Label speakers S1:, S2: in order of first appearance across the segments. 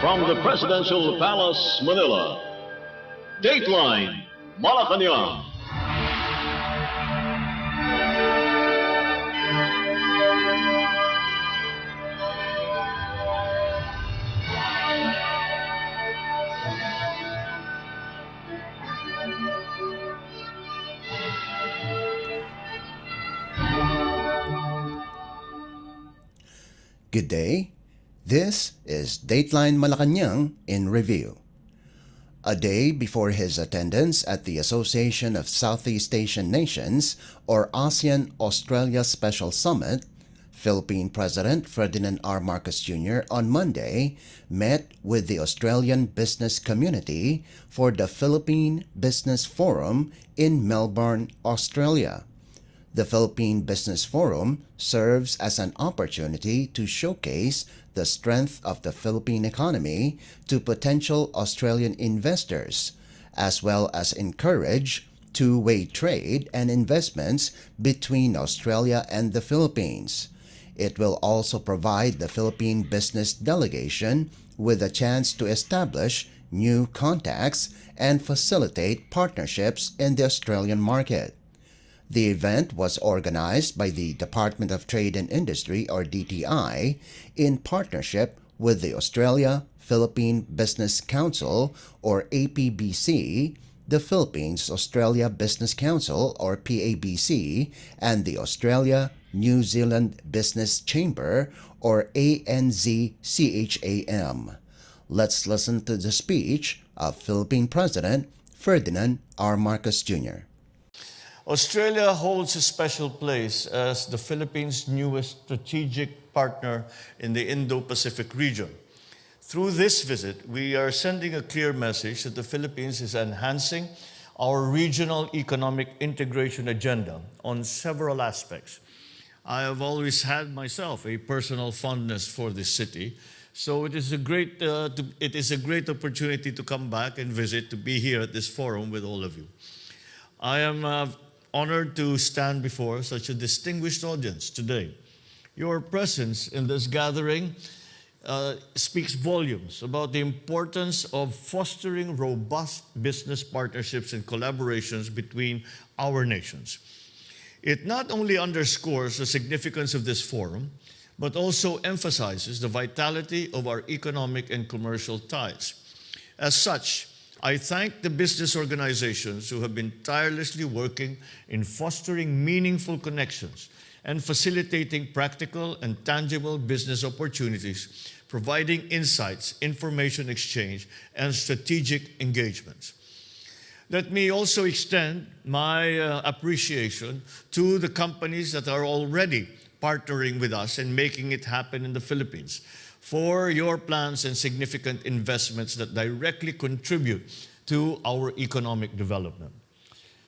S1: From the Presidential Palace, Manila, Dateline Malacañang.
S2: Good day. This is Dateline Malacañang in review. A day before his attendance at the Association of Southeast Asian Nations or ASEAN-Australia Special Summit, Philippine President Ferdinand R. Marcos Jr. on Monday met with the Australian business community for the Philippine Business Forum in Melbourne, Australia. The Philippine Business Forum serves as an opportunity to showcase the strength of the Philippine economy to potential Australian investors, as well as encourage two-way trade and investments between Australia and the Philippines. It will also provide the Philippine business delegation with a chance to establish new contacts and facilitate partnerships in the Australian market. The event was organized by the Department of Trade and Industry, or DTI, in partnership with the Australia-Philippine Business Council, or APBC, the Philippines-Australia Business Council, or PABC, and the Australia-New Zealand Business Chamber, or ANZCHAM. Let's listen to the speech of Philippine President Ferdinand R. Marcos Jr.
S3: Australia holds a special place as the Philippines' newest strategic partner in the Indo-Pacific region. Through this visit, we are sending a clear message that the Philippines is enhancing our regional economic integration agenda on several aspects. I have always had myself a personal fondness for this city, so it is a great opportunity to come back and visit, to be here at this forum with all of you. I am honored to stand before such a distinguished audience today. Your presence in this gathering speaks volumes about the importance of fostering robust business partnerships and collaborations between our nations. It not only underscores the significance of this forum, but also emphasizes the vitality of our economic and commercial ties. As such, I thank the business organizations who have been tirelessly working in fostering meaningful connections and facilitating practical and tangible business opportunities, providing insights, information exchange, and strategic engagements. Let me also extend my appreciation to the companies that are already partnering with us and making it happen in the Philippines, for your plans and significant investments that directly contribute to our economic development.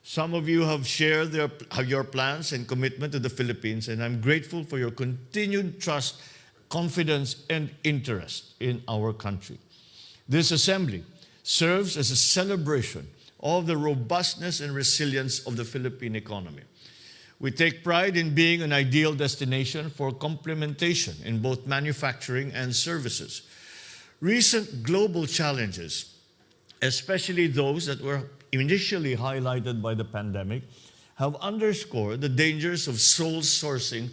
S3: Some of you have shared your plans and commitment to the Philippines, and I'm grateful for your continued trust, confidence, and interest in our country. This assembly serves as a celebration of the robustness and resilience of the Philippine economy. We take pride in being an ideal destination for complementation in both manufacturing and services. Recent global challenges, especially those that were initially highlighted by the pandemic, have underscored the dangers of sole sourcing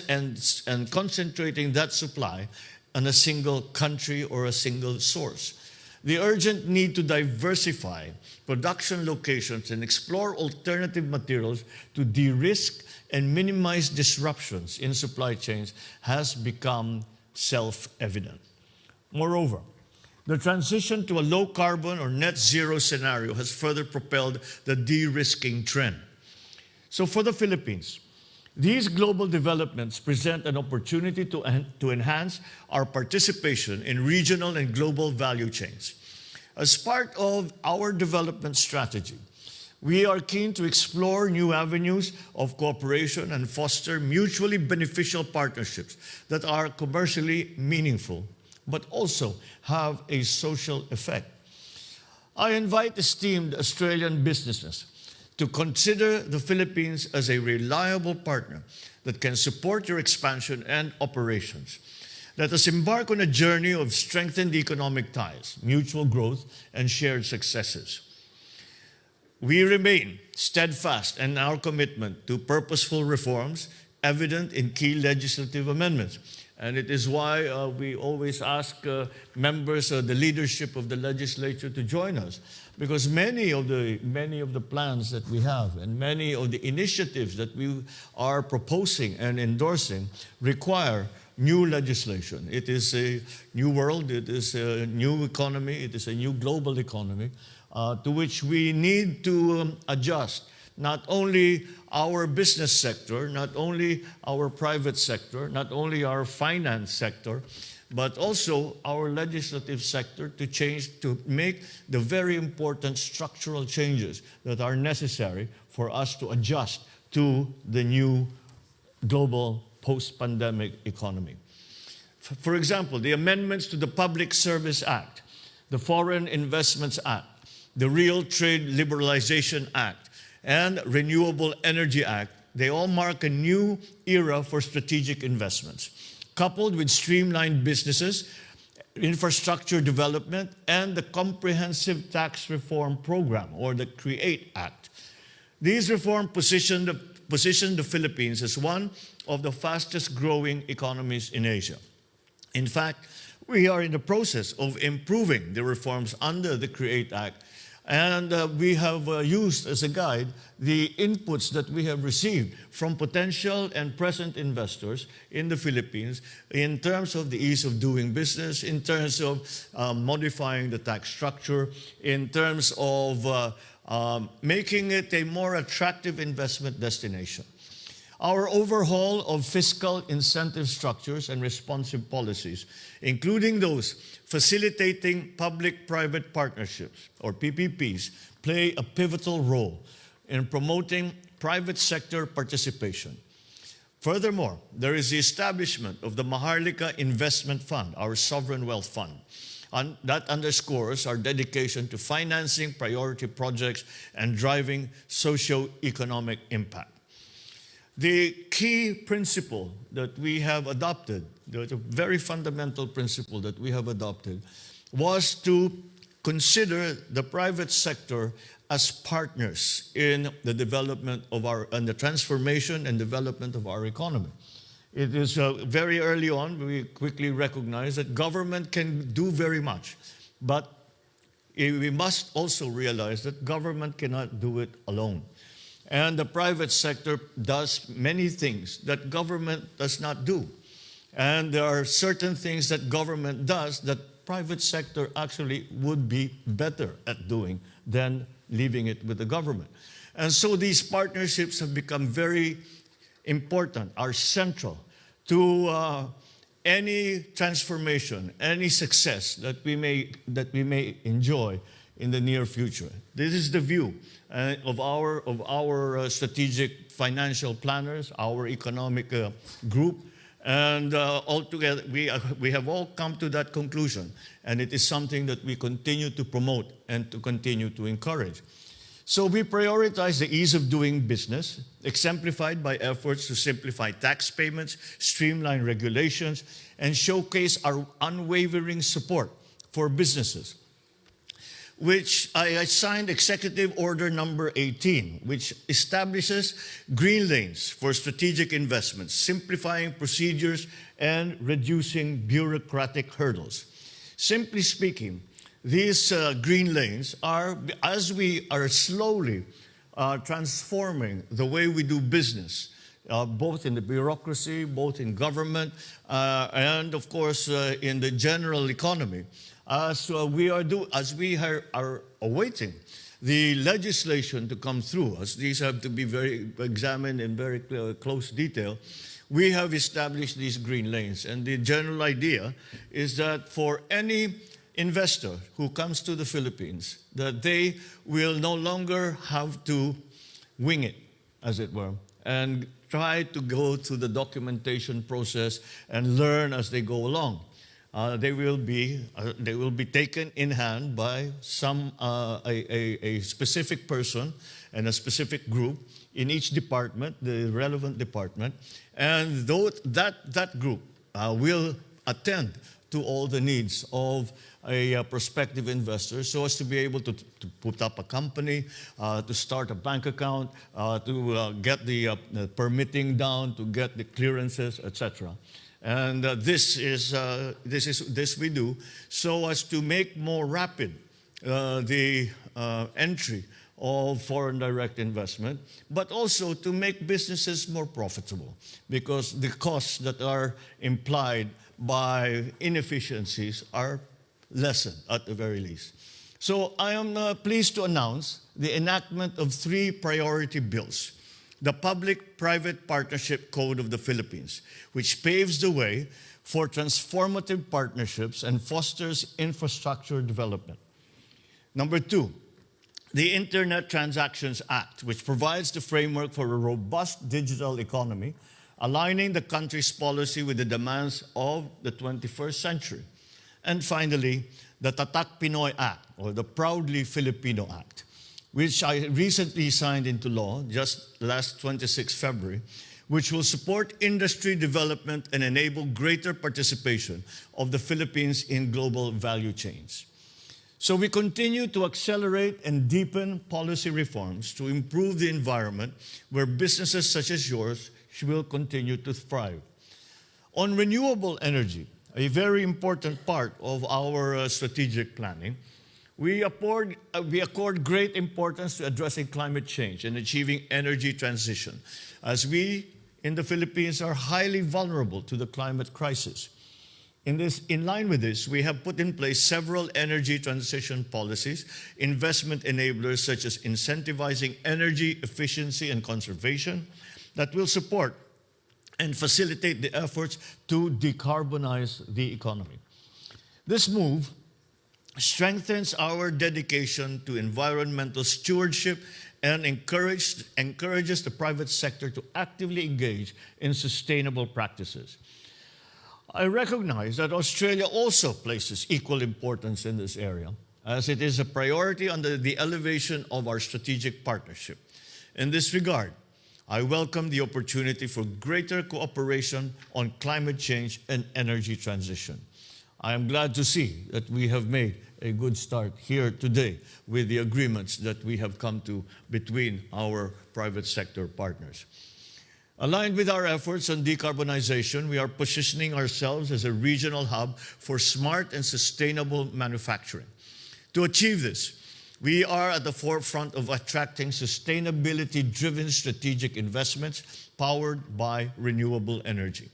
S3: and concentrating that supply on a single country or a single source. The urgent need to diversify production locations and explore alternative materials to de-risk and minimize disruptions in supply chains has become self-evident. Moreover, the transition to a low-carbon or net-zero scenario has further propelled the de-risking trend. So for the Philippines, these global developments present an opportunity to enhance our participation in regional and global value chains. As part of our development strategy, we are keen to explore new avenues of cooperation and foster mutually beneficial partnerships that are commercially meaningful, but also have a social effect. I invite esteemed Australian businesses to consider the Philippines as a reliable partner that can support your expansion and operations. Let us embark on a journey of strengthened economic ties, mutual growth, and shared successes. We remain steadfast in our commitment to purposeful reforms evident in key legislative amendments. And it is why we always ask members of the leadership of the legislature to join us, because many of the plans that we have and many of the initiatives that we are proposing and endorsing require new legislation. It is a new world, it is a new economy, it is a new global economy to which we need to adjust not only our business sector, not only our private sector, not only our finance sector, but also our legislative sector to change, to make the very important structural changes that are necessary for us to adjust to the new global post-pandemic economy. For example, the amendments to the Public Service Act, the Foreign Investments Act, the Real Trade Liberalization Act, and Renewable Energy Act, they all mark a new era for strategic investments, coupled with streamlined businesses, infrastructure development, and the Comprehensive Tax Reform Program, or the CREATE Act. These reforms position the Philippines as one of the fastest growing economies in Asia. In fact, we are in the process of improving the reforms under the CREATE Act. And we have used as a guide the inputs that we have received from potential and present investors in the Philippines in terms of the ease of doing business, in terms of modifying the tax structure, in terms of making it a more attractive investment destination. Our overhaul of fiscal incentive structures and responsive policies, including those facilitating public-private partnerships, or PPPs, play a pivotal role in promoting private sector participation. Furthermore, there is the establishment of the Maharlika Investment Fund, our sovereign wealth fund. And that underscores our dedication to financing priority projects and driving socio-economic impact. The key principle that we have adopted, the very fundamental principle that we have adopted, was to consider the private sector as partners in the development of and the transformation and development of our economy. It is very early on, we quickly recognize that government can do very much, but we must also realize that government cannot do it alone. And the private sector does many things that government does not do. And there are certain things that government does that private sector actually would be better at doing than leaving it with the government. And so these partnerships have become very important, are central to any transformation, any success that we may enjoy in the near future. This is the view of our strategic financial planners, our economic group, and altogether we have all come to that conclusion, and it is something that we continue to promote and to continue to encourage. So we prioritize the ease of doing business, exemplified by efforts to simplify tax payments, streamline regulations, and showcase our unwavering support for businesses, which I signed Executive Order number 18, which establishes green lanes for strategic investments, simplifying procedures and reducing bureaucratic hurdles. Simply speaking, these green lanes are, as we are slowly transforming the way we do business, both in the bureaucracy, both in government, and of course in the general economy, so we are awaiting the legislation to come through, as these have to be very examined in very close detail. We have established these green lanes, and the general idea is that for any investor who comes to the Philippines, that they will no longer have to wing it, as it were, and try to go through the documentation process and learn as they go along. They will be taken in hand by a specific person and a specific group in each department, the relevant department, and that group will attend to all the needs of a prospective investor so as to be able to put up a company, to start a bank account, to get the permitting down, to get the clearances, etc. And this we do so as to make more rapid the entry of foreign direct investment, but also to make businesses more profitable because the costs that are implied by inefficiencies are lessened at the very least. So I am pleased to announce the enactment of 3 priority bills. The Public-Private Partnership Code of the Philippines, which paves the way for transformative partnerships and fosters infrastructure development. Number 2, the Internet Transactions Act, which provides the framework for a robust digital economy, aligning the country's policy with the demands of the 21st century. And finally, the Tatak Pinoy Act, or the Proudly Filipino Act, which I recently signed into law just last 26 February, which will support industry development and enable greater participation of the Philippines in global value chains. So we continue to accelerate and deepen policy reforms to improve the environment where businesses such as yours will continue to thrive. On renewable energy, a very important part of our strategic planning, we accord great importance to addressing climate change and achieving energy transition, as we in the Philippines are highly vulnerable to the climate crisis. In line with this, we have put in place several energy transition policies, investment enablers such as incentivizing energy efficiency and conservation that will support and facilitate the efforts to decarbonize the economy. This move strengthens our dedication to environmental stewardship and encourages the private sector to actively engage in sustainable practices. I recognize that Australia also places equal importance in this area, as it is a priority under the elevation of our strategic partnership. In this regard, I welcome the opportunity for greater cooperation on climate change and energy transition. I am glad to see that we have made a good start here today with the agreements that we have come to between our private sector partners. Aligned with our efforts on decarbonization, we are positioning ourselves as a regional hub for smart and sustainable manufacturing. To achieve this, we are at the forefront of attracting sustainability-driven strategic investments powered by renewable energy.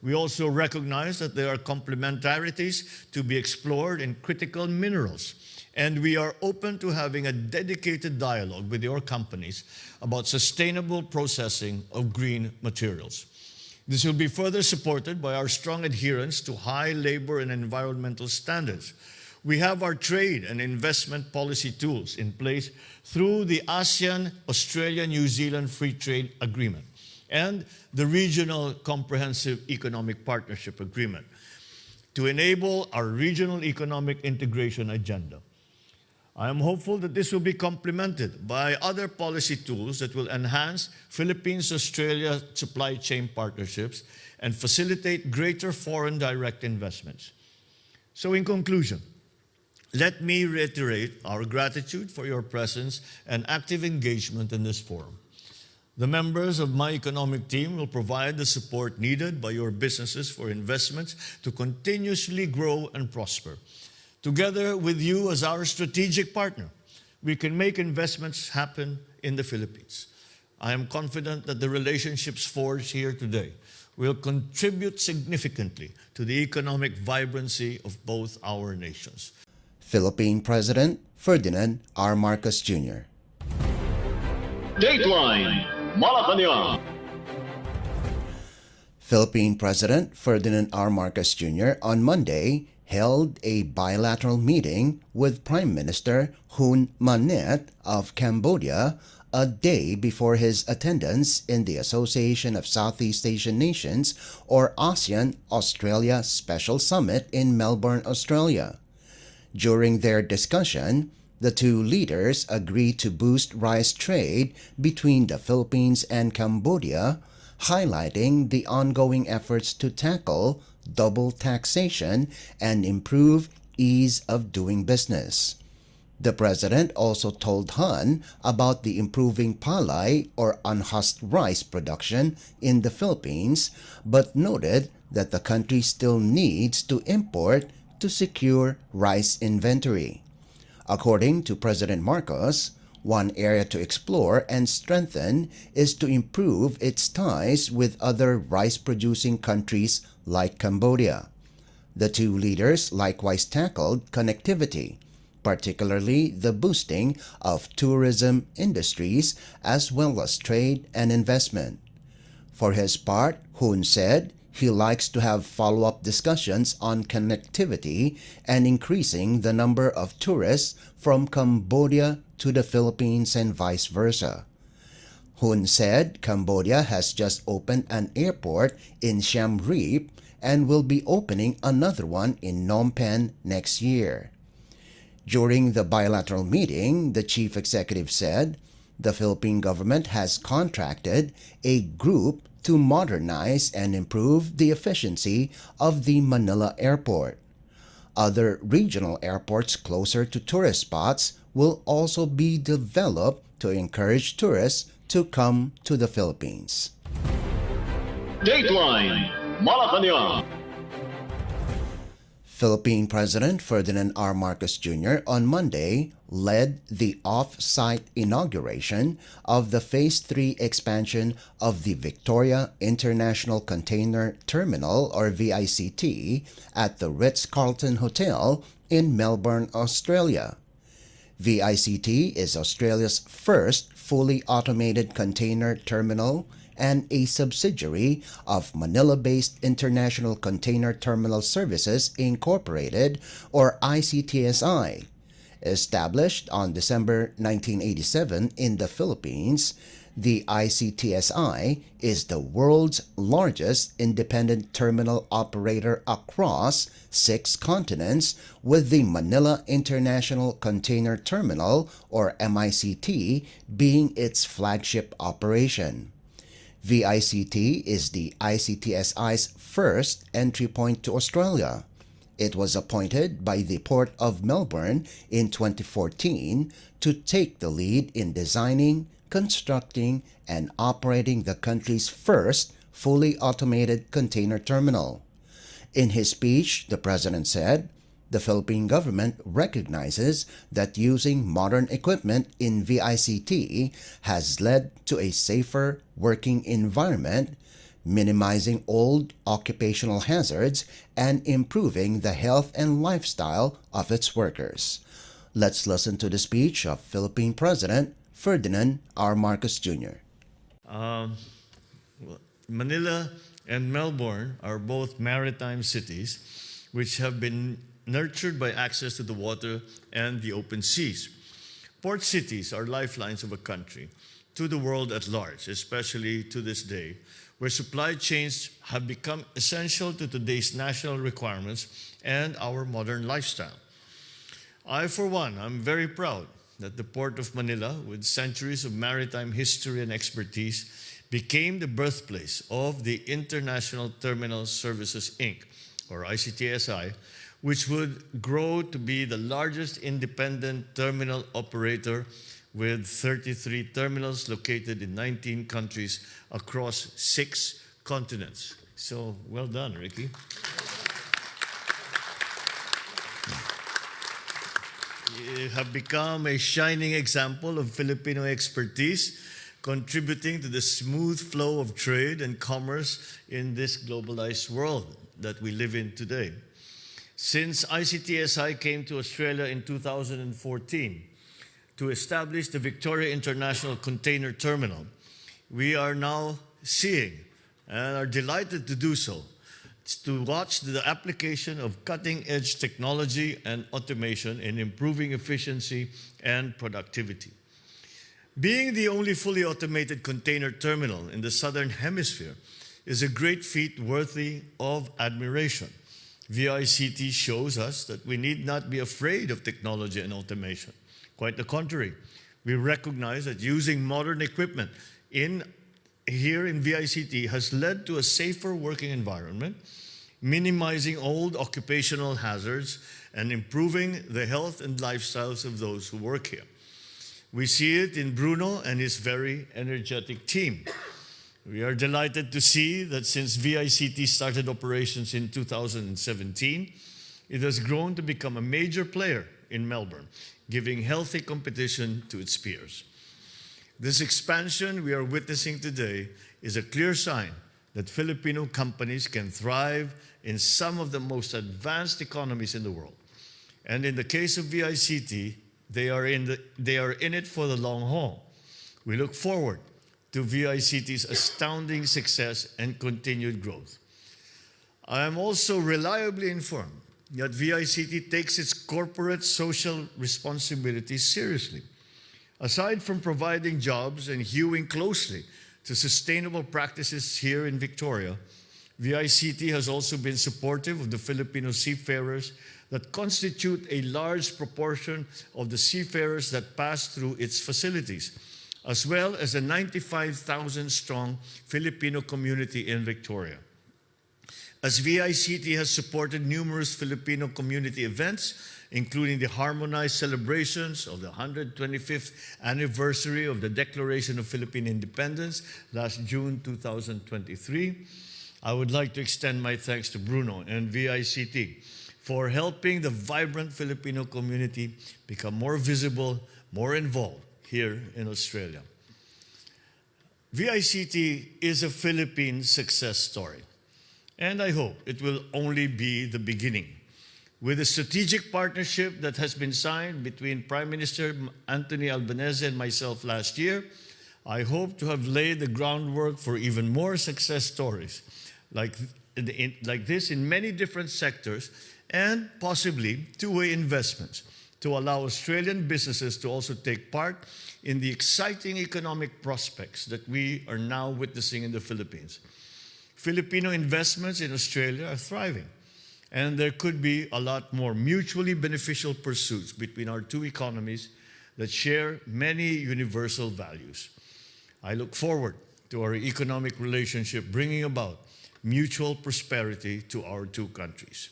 S3: We also recognize that there are complementarities to be explored in critical minerals, and we are open to having a dedicated dialogue with your companies about sustainable processing of green materials. This will be further supported by our strong adherence to high labor and environmental standards. We have our trade and investment policy tools in place through the ASEAN-Australia-New Zealand Free Trade Agreement and the Regional Comprehensive Economic Partnership Agreement to enable our regional economic integration agenda. I am hopeful that this will be complemented by other policy tools that will enhance Philippines-Australia supply chain partnerships and facilitate greater foreign direct investments. So in conclusion, let me reiterate our gratitude for your presence and active engagement in this forum. The members of my economic team will provide the support needed by your businesses for investments to continuously grow and prosper. Together with you as our strategic partner, we can make investments happen in the Philippines. I am confident that the relationships forged here today will contribute significantly to the economic vibrancy of both our nations.
S2: Philippine President Ferdinand R. Marcos Jr.
S1: Dateline Malacañang.
S2: Philippine President Ferdinand R. Marcos Jr. on Monday held a bilateral meeting with Prime Minister Hun Manet of Cambodia a day before his attendance in the Association of Southeast Asian Nations, or ASEAN-Australia Special Summit in Melbourne, Australia. During their discussion, the two leaders agreed to boost rice trade between the Philippines and Cambodia, highlighting the ongoing efforts to tackle double taxation and improve ease of doing business. The president also told Han about the improving palay or unhusked rice production in the Philippines, but noted that the country still needs to import to secure rice inventory. According to President Marcos, one area to explore and strengthen is to improve its ties with other rice-producing countries like Cambodia. The two leaders likewise tackled connectivity, particularly the boosting of tourism industries as well as trade and investment. For his part, Hun said he likes to have follow-up discussions on connectivity and increasing the number of tourists from Cambodia to the Philippines and vice versa. Hun said Cambodia has just opened an airport in Siem Reap and will be opening another one in Phnom Penh next year. During the bilateral meeting, the chief executive said the Philippine government has contracted a group to modernize and improve the efficiency of the Manila airport. Other regional airports closer to tourist spots will also be developed to encourage tourists to come to the Philippines.
S1: Dateline Malacañang.
S2: Philippine President Ferdinand R. Marcos Jr. on Monday led the off-site inauguration of the Phase 3 expansion of the Victoria International Container Terminal or VICT at the Ritz-Carlton Hotel in Melbourne, Australia. VICT is Australia's first fully automated container terminal and a subsidiary of Manila-based International Container Terminal Services Incorporated or ICTSI. Established on December 1987 in the Philippines, the ICTSI is the world's largest independent terminal operator across 6 continents, with the Manila International Container Terminal or MICT being its flagship operation. VICT is the ICTSI's first entry point to Australia. It was appointed by the Port of Melbourne in 2014 to take the lead in designing, constructing, and operating the country's first fully automated container terminal. In his speech, the president said, the Philippine government recognizes that using modern equipment in VICT has led to a safer working environment, minimizing old occupational hazards, and improving the health and lifestyle of its workers. Let's listen to the speech of Philippine President Ferdinand R. Marcos Jr.
S3: Manila and Melbourne are both maritime cities which have been nurtured by access to the water and the open seas. Port cities are lifelines of a country to the world at large, especially to this day, where supply chains have become essential to today's national requirements and our modern lifestyle. I, for one, am very proud that the Port of Manila, with centuries of maritime history and expertise, became the birthplace of the International Terminal Services, Inc., or ICTSI, which would grow to be the largest independent terminal operator with 33 terminals located in 19 countries across 6 continents. So, well done, Ricky. You have become a shining example of Filipino expertise, contributing to the smooth flow of trade and commerce in this globalized world that we live in today. Since ICTSI came to Australia in 2014 to establish the Victoria International Container Terminal, we are now seeing and are delighted to do so, to watch the application of cutting-edge technology and automation in improving efficiency and productivity. Being the only fully automated container terminal in the Southern Hemisphere is a great feat worthy of admiration. VICT shows us that we need not be afraid of technology and automation. Quite the contrary, we recognize that using modern equipment in here in VICT has led to a safer working environment, minimizing old occupational hazards, and improving the health and lifestyles of those who work here. We see it in Bruno and his very energetic team. We are delighted to see that since VICT started operations in 2017, it has grown to become a major player in Melbourne, giving healthy competition to its peers. This expansion we are witnessing today is a clear sign that Filipino companies can thrive in some of the most advanced economies in the world. And in the case of VICT, they are in it for the long haul. We look forward to VICT's astounding success and continued growth. I am also reliably informed that VICT takes its corporate social responsibilities seriously. Aside from providing jobs and hewing closely to sustainable practices here in Victoria, VICT has also been supportive of the Filipino seafarers that constitute a large proportion of the seafarers that pass through its facilities, as well as a 95,000-strong Filipino community in Victoria. As VICT has supported numerous Filipino community events, including the harmonized celebrations of the 125th anniversary of the Declaration of Philippine Independence last June 2023, I would like to extend my thanks to Bruno and VICT for helping the vibrant Filipino community become more visible, more involved here in Australia. VICT is a Philippine success story, and I hope it will only be the beginning. With a strategic partnership that has been signed between Prime Minister Anthony Albanese and myself last year, I hope to have laid the groundwork for even more success stories like this in many different sectors, and possibly two-way investments to allow Australian businesses to also take part in the exciting economic prospects that we are now witnessing in the Philippines. Filipino investments in Australia are thriving, and there could be a lot more mutually beneficial pursuits between our two economies that share many universal values. I look forward to our economic relationship bringing about mutual prosperity to our two countries.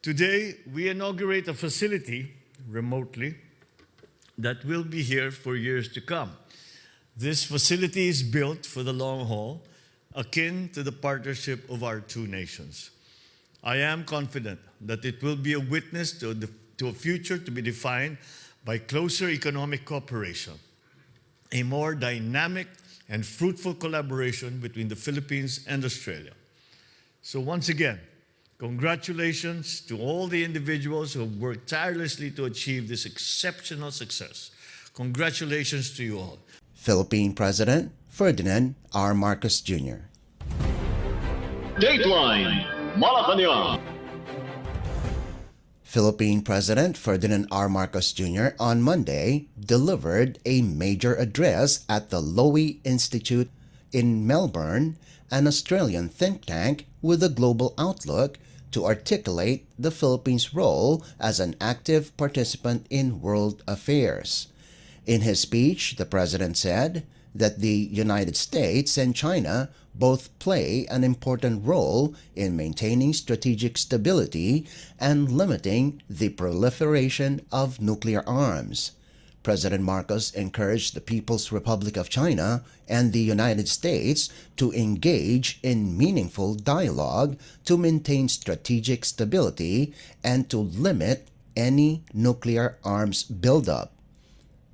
S3: Today, we inaugurate a facility remotely that will be here for years to come. This facility is built for the long haul, akin to the partnership of our two nations. I am confident that it will be a witness to a future to be defined by closer economic cooperation, a more dynamic and fruitful collaboration between the Philippines and Australia. So once again, congratulations to all the individuals who have worked tirelessly to achieve this exceptional success. Congratulations to you all.
S2: Philippine President Ferdinand R. Marcos Jr.
S1: Dateline Malacañang.
S2: Philippine President Ferdinand R. Marcos Jr. on Monday delivered a major address at the Lowy Institute in Melbourne, an Australian think tank with a global outlook, to articulate the Philippines' role as an active participant in world affairs. In his speech, the president said that the United States and China both play an important role in maintaining strategic stability and limiting the proliferation of nuclear arms. President Marcos encouraged the People's Republic of China and the United States to engage in meaningful dialogue to maintain strategic stability and to limit any nuclear arms buildup.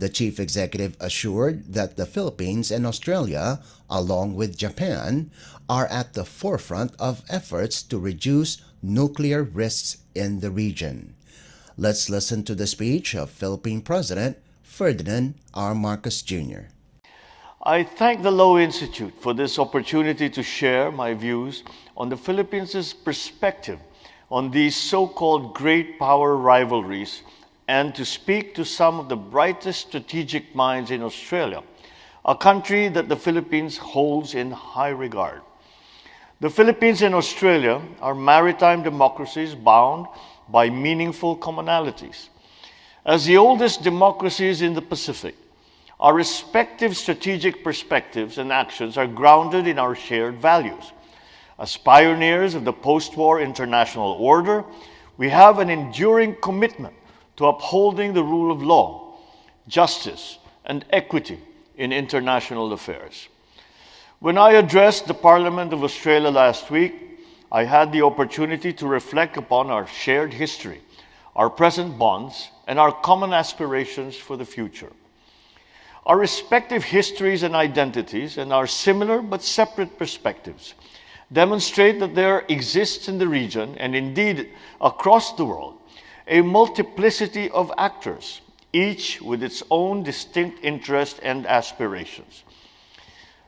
S2: The chief executive assured that the Philippines and Australia, along with Japan, are at the forefront of efforts to reduce nuclear risks in the region. Let's listen to the speech of Philippine President Ferdinand R. Marcos Jr.
S3: I thank the Lowy Institute for this opportunity to share my views on the Philippines' perspective on these so-called great power rivalries and to speak to some of the brightest strategic minds in Australia, a country that the Philippines holds in high regard. The Philippines and Australia are maritime democracies bound by meaningful commonalities. As the oldest democracies in the Pacific, Our respective strategic perspectives and actions are grounded in our shared values. As pioneers of the post-war international order, we have an enduring commitment to upholding the rule of law, justice, and equity in international affairs. When I addressed the Parliament of Australia last week, I had the opportunity to reflect upon our shared history, our present bonds, and our common aspirations for the future. Our respective histories and identities and our similar but separate perspectives demonstrate that there exists in the region, and indeed across the world, a multiplicity of actors, each with its own distinct interests and aspirations.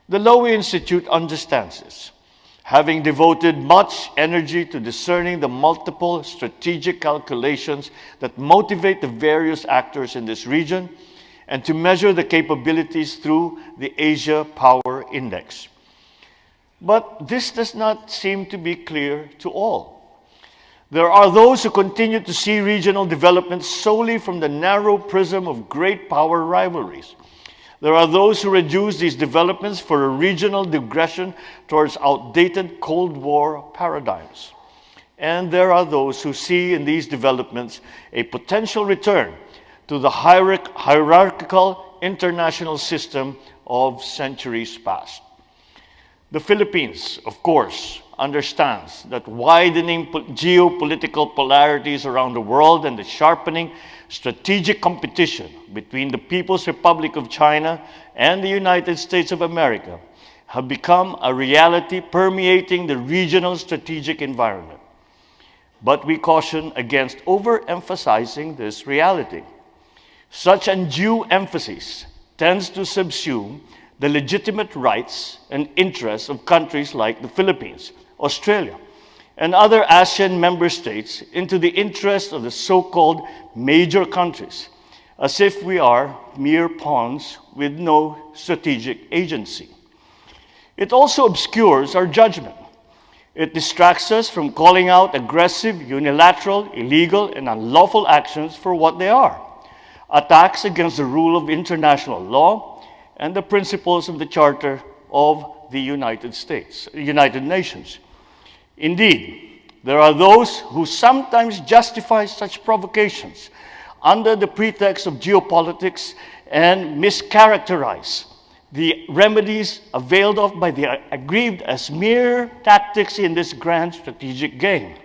S3: The Lowy Institute understands this, having devoted much energy to discerning the multiple strategic calculations that motivate the various actors in this region and to measure the capabilities through the Asia Power Index. But this does not seem to be clear to all. There are those who continue to see regional development solely from the narrow prism of great power rivalries. There are those who reduce these developments for a regional digression towards outdated Cold War paradigms. And there are those who see in these developments a potential return to the hierarchical international system of centuries past. The Philippines, of course, understands that widening geopolitical polarities around the world and the sharpening strategic competition between the People's Republic of China and the United States of America have become a reality permeating the regional strategic environment. But we caution against overemphasizing this reality. Such undue emphasis tends to subsume the legitimate rights and interests of countries like the Philippines, Australia, and other ASEAN member states into the interests of the so-called major countries, as if we are mere pawns with no strategic agency. It also obscures our judgment. It distracts us from calling out aggressive, unilateral, illegal, and unlawful actions for what they are: attacks against the rule of international law and the principles of the Charter of the United Nations. Indeed, there are those who sometimes justify such provocations under the pretext of geopolitics and mischaracterize the remedies availed of by the aggrieved as mere tactics in this grand strategic game.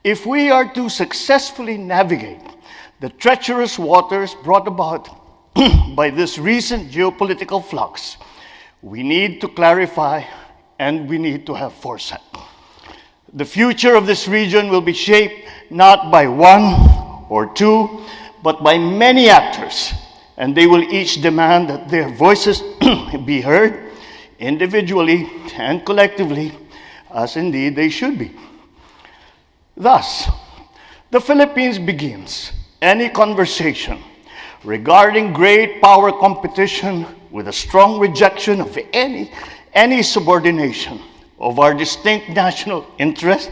S3: If we are to successfully navigate the treacherous waters brought about by this recent geopolitical flux, we need to clarify and we need to have foresight. The future of this region will be shaped not by one or two, but by many actors, and they will each demand that their voices be heard individually and collectively, as indeed they should be. Thus, the Philippines begins any conversation regarding great power competition with a strong rejection of any subordination of our distinct national interests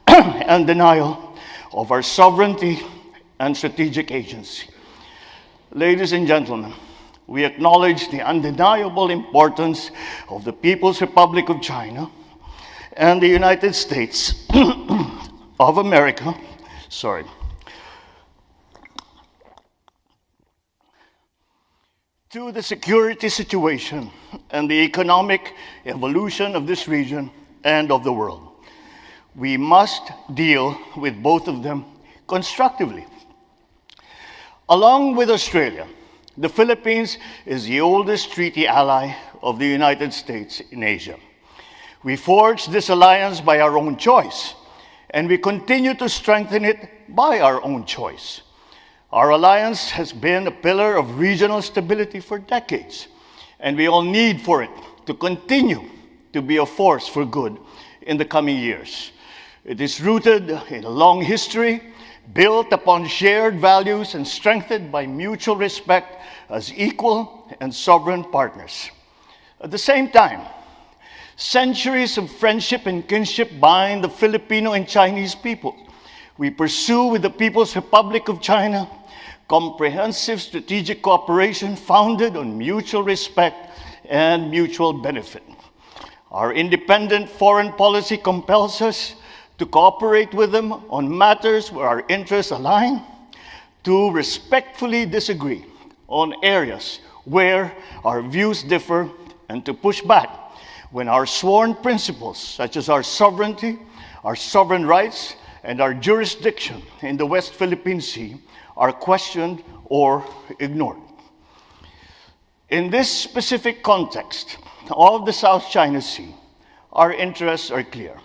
S3: and denial of our sovereignty and strategic agency. Ladies and gentlemen, we acknowledge the undeniable importance of the People's Republic of China and the United States of America, to the security situation and the economic evolution of this region and of the world. We must deal with both of them constructively. Along with Australia, the Philippines is the oldest treaty ally of the United States in Asia. We forged this alliance by our own choice, and we continue to strengthen it by our own choice. Our alliance has been a pillar of regional stability for decades, and we all need for it to continue to be a force for good in the coming years. It is rooted in a long history, built upon shared values and strengthened by mutual respect as equal and sovereign partners. At the same time, centuries of friendship and kinship bind the Filipino and Chinese people. We pursue with the People's Republic of China comprehensive strategic cooperation founded on mutual respect and mutual benefit. Our independent foreign policy compels us to cooperate with them on matters where our interests align, to respectfully disagree on areas where our views differ, and to push back when our sworn principles, such as our sovereignty, our sovereign rights, and our jurisdiction in the West Philippine Sea, are questioned or ignored. In this specific context of the South China Sea, our interests are clear.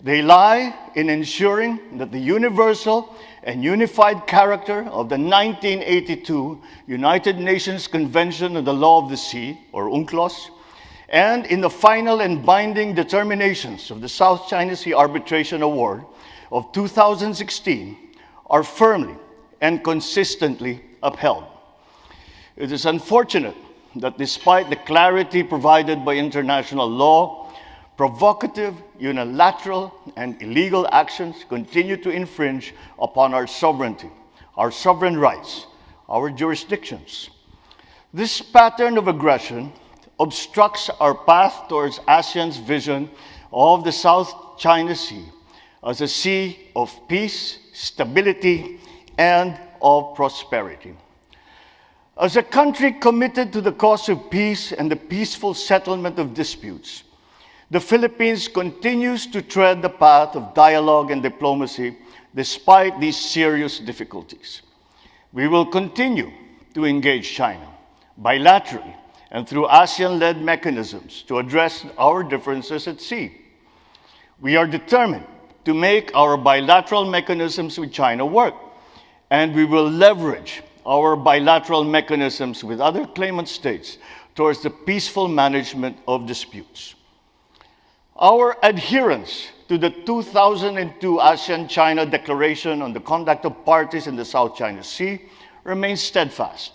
S3: They lie in ensuring that the universal and unified character of the 1982 United Nations Convention on the Law of the Sea, or UNCLOS, and in the final and binding determinations of the South China Sea Arbitration Award of 2016 are firmly and consistently upheld. It is unfortunate that despite the clarity provided by international law, provocative, unilateral, and illegal actions continue to infringe upon our sovereignty, our sovereign rights, our jurisdictions. This pattern of aggression obstructs our path towards ASEAN's vision of the South China Sea as a sea of peace, stability, and of prosperity. As a country committed to the cause of peace and the peaceful settlement of disputes, the Philippines continues to tread the path of dialogue and diplomacy despite these serious difficulties. We will continue to engage China bilaterally and through ASEAN-led mechanisms to address our differences at sea. We are determined to make our bilateral mechanisms with China work, and we will leverage our bilateral mechanisms with other claimant states towards the peaceful management of disputes. Our adherence to the 2002 ASEAN-China Declaration on the Conduct of Parties in the South China Sea remains steadfast,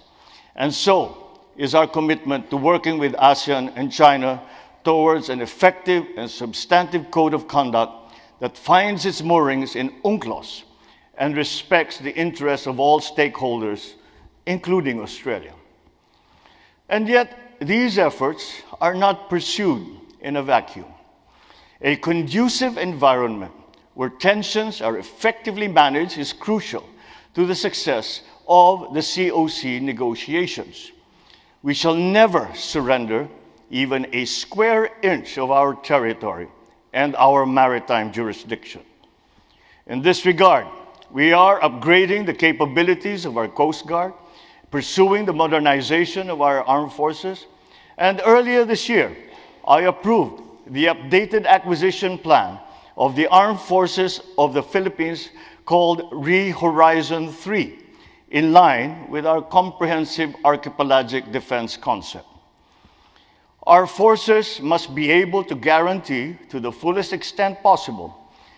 S3: and so is our commitment to working with ASEAN and China towards an effective and substantive code of conduct that finds its moorings in UNCLOS and respects the interests of all stakeholders, including Australia. And yet, these efforts are not pursued in a vacuum. A conducive environment where tensions are effectively managed is crucial to the success of the COC negotiations. We shall never surrender even a square inch of our territory and our maritime jurisdiction. In this regard, we are upgrading the capabilities of our Coast Guard, pursuing the modernization of our armed forces, and earlier this year, I approved the updated acquisition plan of the Armed Forces of the Philippines called ReHorizon 3, in line with our comprehensive archipelagic defense concept. Our forces must be able to guarantee, to the fullest extent possible,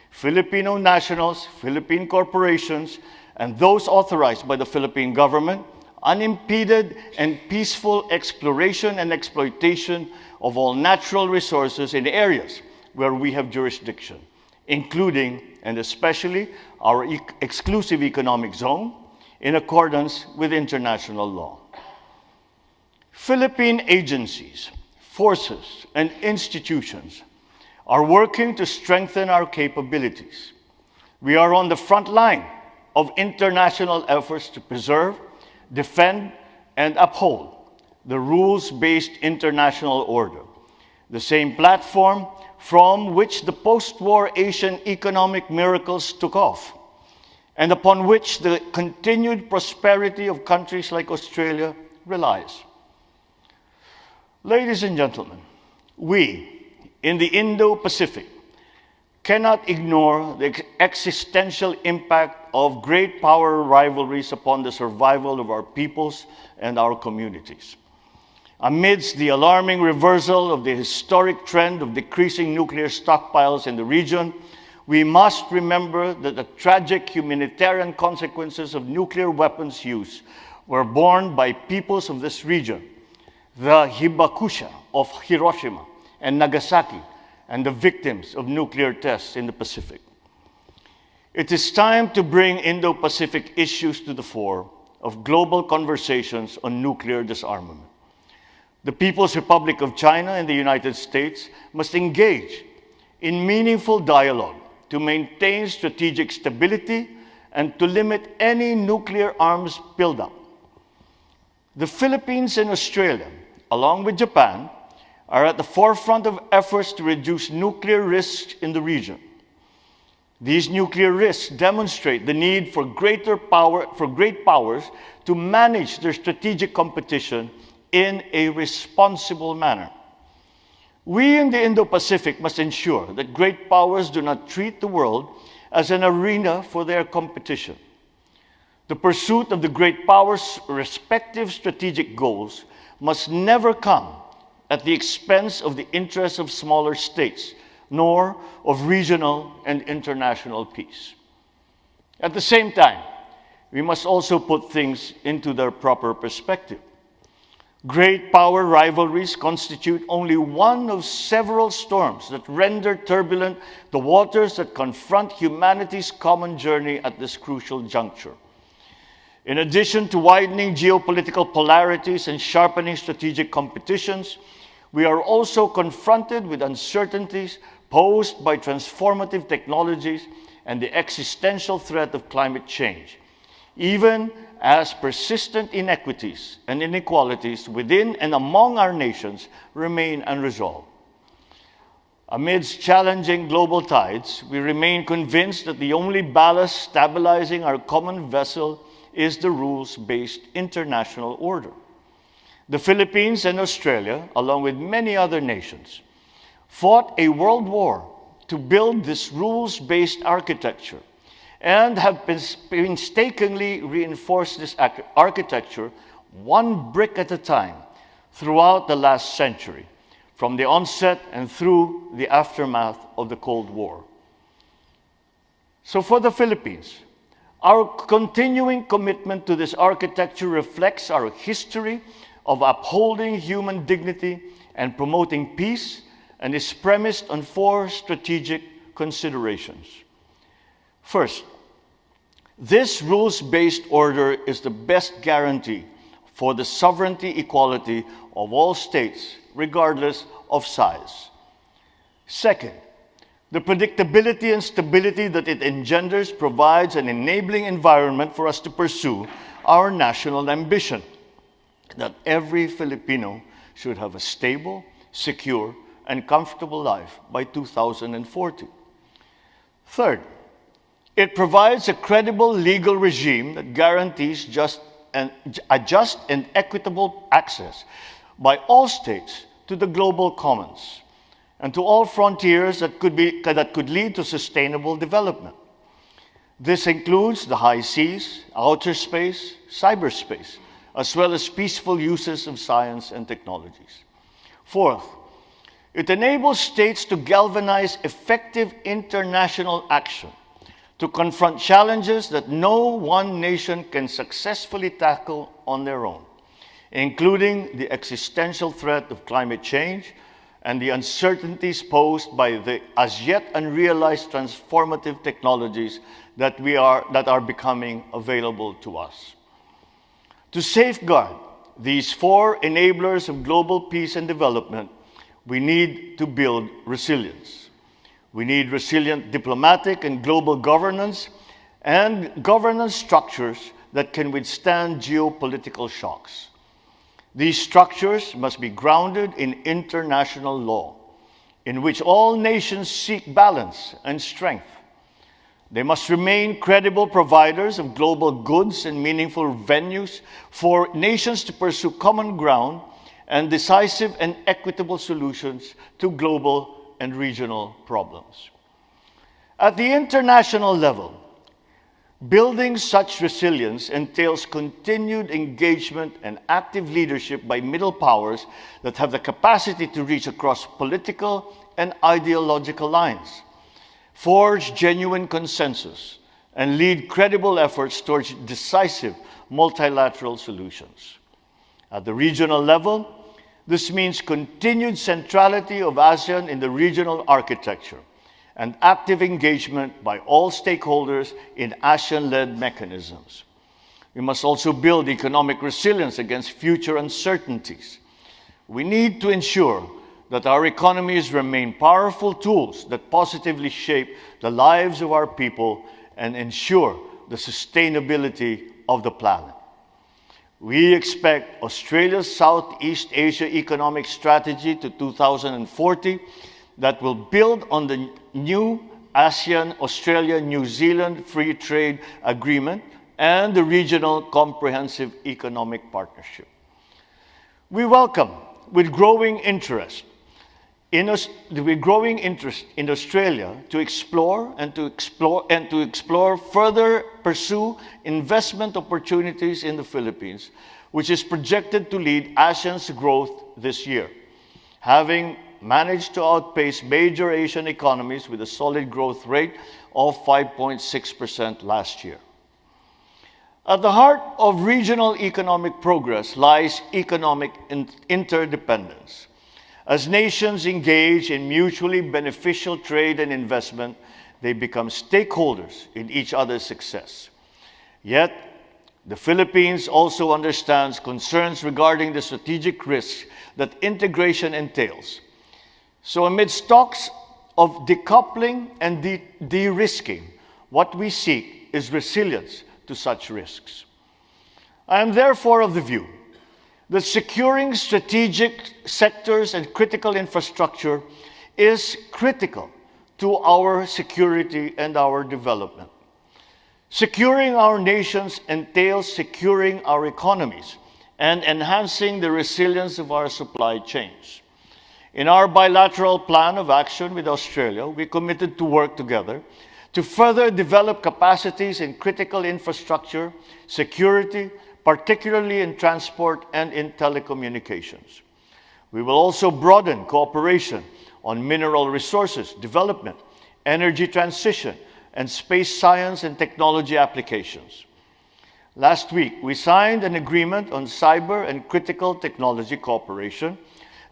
S3: Filipino nationals, Philippine corporations, and those authorized by the Philippine government, unimpeded and peaceful exploration and exploitation of all natural resources in areas where we have jurisdiction, including and especially our exclusive economic zone, in accordance with international law. Philippine agencies, forces, and institutions are working to strengthen our capabilities. We are on the front line of international efforts to preserve, defend, and uphold the rules-based international order, the same platform from which the post-war Asian economic miracles took off, and upon which the continued prosperity of countries like Australia relies. Ladies and gentlemen, we in the Indo-Pacific cannot ignore the existential impact of great power rivalries upon the survival of our peoples and our communities. Amidst the alarming reversal of the historic trend of decreasing nuclear stockpiles in the region, we must remember that the tragic humanitarian consequences of nuclear weapons use were borne by peoples of this region, the hibakusha of Hiroshima and Nagasaki, and the victims of nuclear tests in the Pacific. It is time to bring Indo-Pacific issues to the fore of global conversations on nuclear disarmament. The People's Republic of China and the United States must engage in meaningful dialogue to maintain strategic stability and to limit any nuclear arms buildup. The Philippines and Australia, along with Japan, are at the forefront of efforts to reduce nuclear risks in the region. These nuclear risks demonstrate the need for great powers to manage their strategic competition in a responsible manner. We in the Indo-Pacific must ensure that great powers do not treat the world as an arena for their competition. The pursuit of the great powers' respective strategic goals must never come at the expense of the interests of smaller states, nor of regional and international peace. At the same time, we must also put things into their proper perspective. Great power rivalries constitute only one of several storms that render turbulent the waters that confront humanity's common journey at this crucial juncture. In addition to widening geopolitical polarities and sharpening strategic competitions, we are also confronted with uncertainties posed by transformative technologies and the existential threat of climate change, even as persistent inequities and inequalities within and among our nations remain unresolved. Amidst challenging global tides, we remain convinced that the only ballast stabilizing our common vessel is the rules-based international order. The Philippines and Australia, along with many other nations, fought a world war to build this rules-based architecture and have painstakingly reinforced this architecture one brick at a time throughout the last century, from the onset and through the aftermath of the Cold War. So for the Philippines, our continuing commitment to this architecture reflects our history of upholding human dignity and promoting peace, and is premised on four strategic considerations. First, this rules-based order is the best guarantee for the sovereignty equality of all states, regardless of size. Second, the predictability and stability that it engenders provides an enabling environment for us to pursue our national ambition, that every Filipino should have a stable, secure, and comfortable life by 2040. Third, it provides a credible legal regime that guarantees just and equitable access by all states to the global commons and to all frontiers that could lead to sustainable development. This includes the high seas, outer space, cyberspace, as well as peaceful uses of science and technologies. Fourth, it enables states to galvanize effective international action to confront challenges that no one nation can successfully tackle on their own, including the existential threat of climate change and the uncertainties posed by the as yet unrealized transformative technologies that are becoming available to us. To safeguard these four enablers of global peace and development, we need to build resilience. We need resilient diplomatic and global governance and governance structures that can withstand geopolitical shocks. These structures must be grounded in international law, in which all nations seek balance and strength. They must remain credible providers of global goods and meaningful venues for nations to pursue common ground and decisive and equitable solutions to global and regional problems. At the international level, building such resilience entails continued engagement and active leadership by middle powers that have the capacity to reach across political and ideological lines, forge genuine consensus, and lead credible efforts towards decisive multilateral solutions. At the regional level, this means continued centrality of ASEAN in the regional architecture and active engagement by all stakeholders in ASEAN-led mechanisms. We must also build economic resilience against future uncertainties. We need to ensure that our economies remain powerful tools that positively shape the lives of our people and ensure the sustainability of the planet. We expect Australia's Southeast Asia Economic Strategy to 2040 that will build on the new ASEAN-Australia-New Zealand Free Trade Agreement and the Regional Comprehensive Economic Partnership. We welcome, with growing interest in Australia to explore further pursue investment opportunities in the Philippines, which is projected to lead ASEAN's growth this year, having managed to outpace major Asian economies with a solid growth rate of 5.6% last year. At the heart of regional economic progress lies economic interdependence. As nations engage in mutually beneficial trade and investment, they become stakeholders in each other's success. Yet, the Philippines also understands concerns regarding the strategic risks that integration entails. So amidst talks of decoupling and de-risking, what we seek is resilience to such risks. I am therefore of the view that securing strategic sectors and critical infrastructure is critical to our security and our development. Securing our nations entails securing our economies and enhancing the resilience of our supply chains. In our bilateral plan of action with Australia, we committed to work together to further develop capacities in critical infrastructure, security, particularly in transport and in telecommunications. We will also broaden cooperation on mineral resources development, energy transition, and space science and technology applications. Last week, we signed an agreement on cyber and critical technology cooperation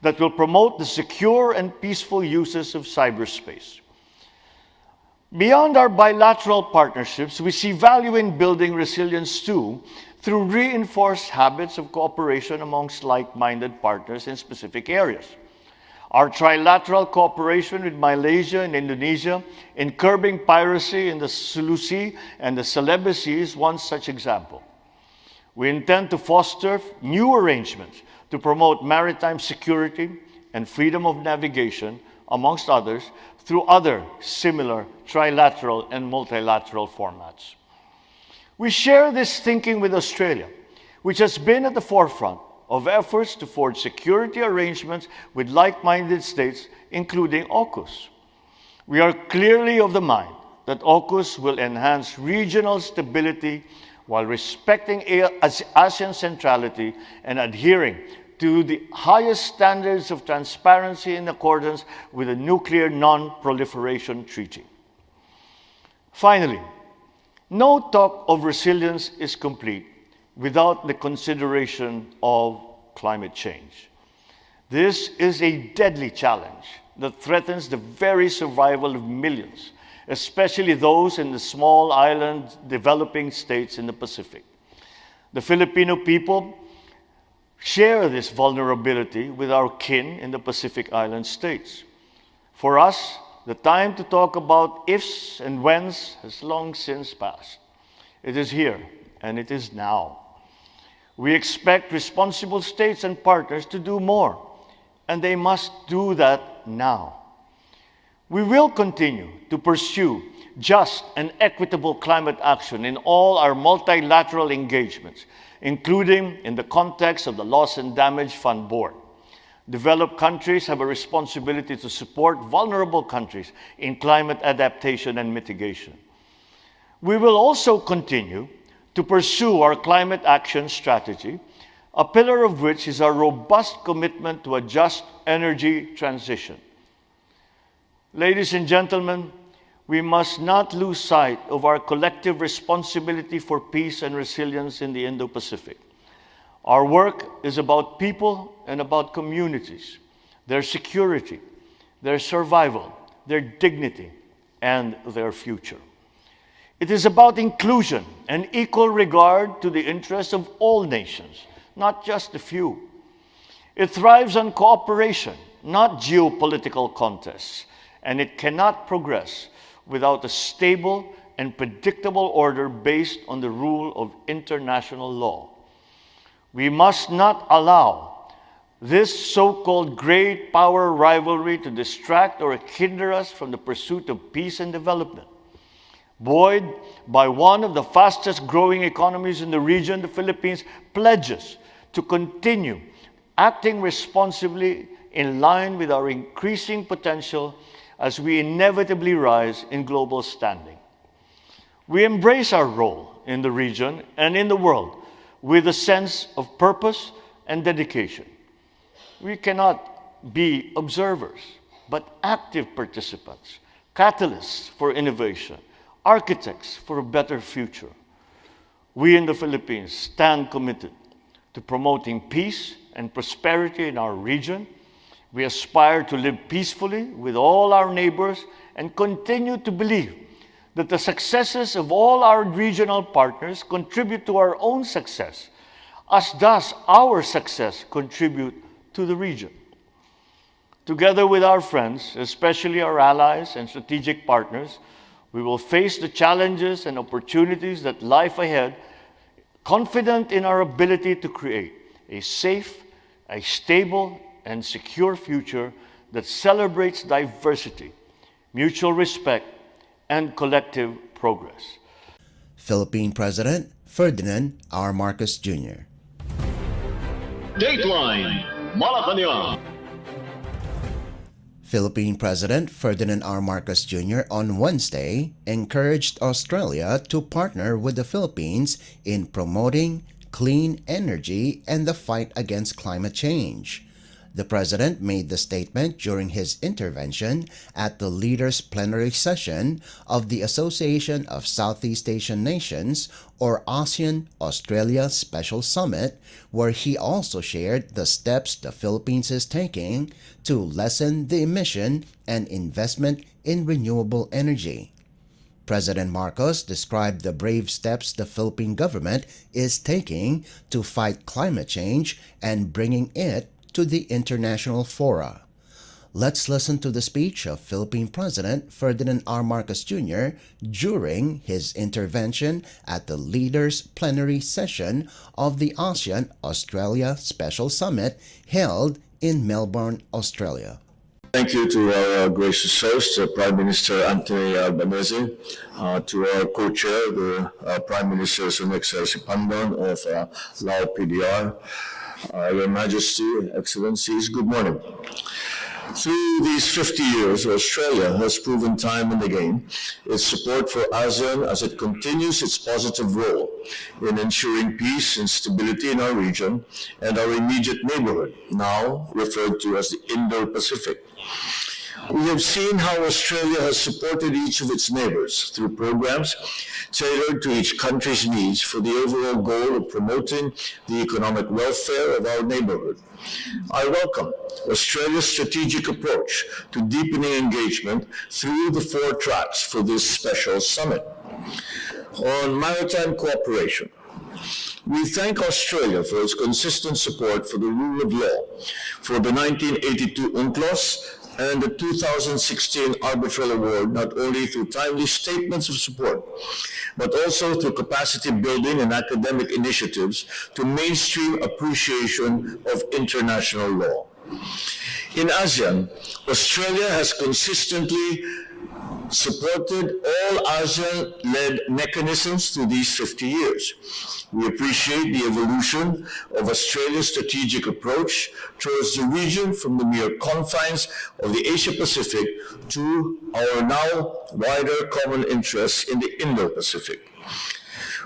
S3: that will promote the secure and peaceful uses of cyberspace. Beyond our bilateral partnerships, we see value in building resilience too through reinforced habits of cooperation amongst like-minded partners in specific areas. Our trilateral cooperation with Malaysia and Indonesia in curbing piracy in the Sulu Sea and the Celebes Sea is one such example. We intend to foster new arrangements to promote maritime security and freedom of navigation, amongst others, through other similar trilateral and multilateral formats. We share this thinking with Australia, which has been at the forefront of efforts to forge security arrangements with like-minded states, including AUKUS. We are clearly of the mind that AUKUS will enhance regional stability while respecting ASEAN centrality and adhering to the highest standards of transparency in accordance with the Nuclear Non-Proliferation Treaty. Finally, no talk of resilience is complete without the consideration of climate change. This is a deadly challenge that threatens the very survival of millions, especially those in the small island developing states in the Pacific. The Filipino people share this vulnerability with our kin in the Pacific Island states. For us, the time to talk about ifs and whens has long since passed. It is here, and it is now. We expect responsible states and partners to do more, and they must do that now. We will continue to pursue just and equitable climate action in all our multilateral engagements, including in the context of the Loss and Damage Fund Board. Developed countries have a responsibility to support vulnerable countries in climate adaptation and mitigation. We will also continue to pursue our climate action strategy, a pillar of which is our robust commitment to a just energy transition. Ladies and gentlemen, we must not lose sight of our collective responsibility for peace and resilience in the Indo-Pacific. Our work is about people and about communities, their security, their survival, their dignity, and their future. It is about inclusion and equal regard to the interests of all nations, not just a few. It thrives on cooperation, not geopolitical contests, and it cannot progress without a stable and predictable order based on the rule of international law. We must not allow this so-called great power rivalry to distract or hinder us from the pursuit of peace and development. Buoyed by one of the fastest growing economies in the region, the Philippines pledges to continue acting responsibly in line with our increasing potential as we inevitably rise in global standing. We embrace our role in the region and in the world with a sense of purpose and dedication. We cannot be observers, but active participants, catalysts for innovation, architects for a better future. We in the Philippines stand committed to promoting peace and prosperity in our region. We aspire to live peacefully with all our neighbors and continue to believe that the successes of all our regional partners contribute to our own success, as does our success contribute to the region. Together with our friends, especially our allies and strategic partners, we will face the challenges and opportunities that lie ahead, confident in our ability to create a safe, a stable, and secure future that celebrates diversity, mutual respect, and collective progress.
S2: Philippine President Ferdinand R. Marcos Jr.
S1: Dateline Malacañang.
S2: Philippine President Ferdinand R. Marcos Jr. on Wednesday encouraged Australia to partner with the Philippines in promoting clean energy and the fight against climate change. The President made the statement during his intervention at the Leaders' Plenary Session of the Association of Southeast Asian Nations, or ASEAN-Australia Special Summit, where he also shared the steps the Philippines is taking to lessen the emission and investment in renewable energy. President Marcos described the brave steps the Philippine government is taking to fight climate change and bringing it to the international fora. Let's listen to the speech of Philippine President Ferdinand R. Marcos Jr. during his intervention at the Leaders' Plenary Session of the ASEAN-Australia Special Summit held in Melbourne, Australia.
S4: Thank you to our gracious host, Prime Minister Anthony Albanese, to our co-chair, the Prime Minister Sunexcel Pandon of Lao PDR, Your Majesty, Excellencies, good morning. Through these 50 years, Australia has proven time and again its support for ASEAN as it continues its positive role in ensuring peace and stability in our region and our immediate neighborhood, now referred to as the Indo-Pacific. We have seen how Australia has supported each of its neighbors through programs tailored to each country's needs for the overall goal of promoting the economic welfare of our neighborhood. I welcome Australia's strategic approach to deepening engagement through the 4 tracks for this special summit. On maritime cooperation, we thank Australia for its consistent support for the rule of law, for the 1982 UNCLOS and the 2016 Arbitral Award, not only through timely statements of support, but also through capacity building and academic initiatives to mainstream appreciation of international law. In ASEAN, Australia has consistently supported all ASEAN-led mechanisms through these 50 years. We appreciate the evolution of Australia's strategic approach towards the region from the mere confines of the Asia-Pacific to our now wider common interests in the Indo-Pacific.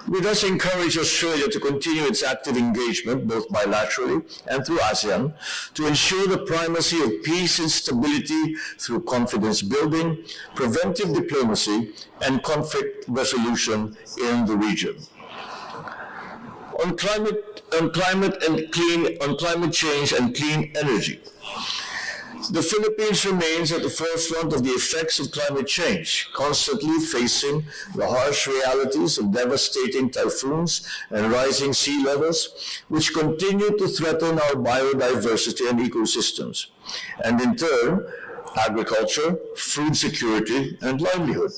S4: We thus encourage Australia to continue its active engagement, both bilaterally and through ASEAN, to ensure the primacy of peace and stability through confidence building, preventive diplomacy, and conflict resolution in the region. On climate change and clean energy, The Philippines remains at the forefront of the effects of climate change, constantly facing the harsh realities of devastating typhoons and rising sea levels, which continue to threaten our biodiversity and ecosystems, and in turn, agriculture, food security, and livelihood.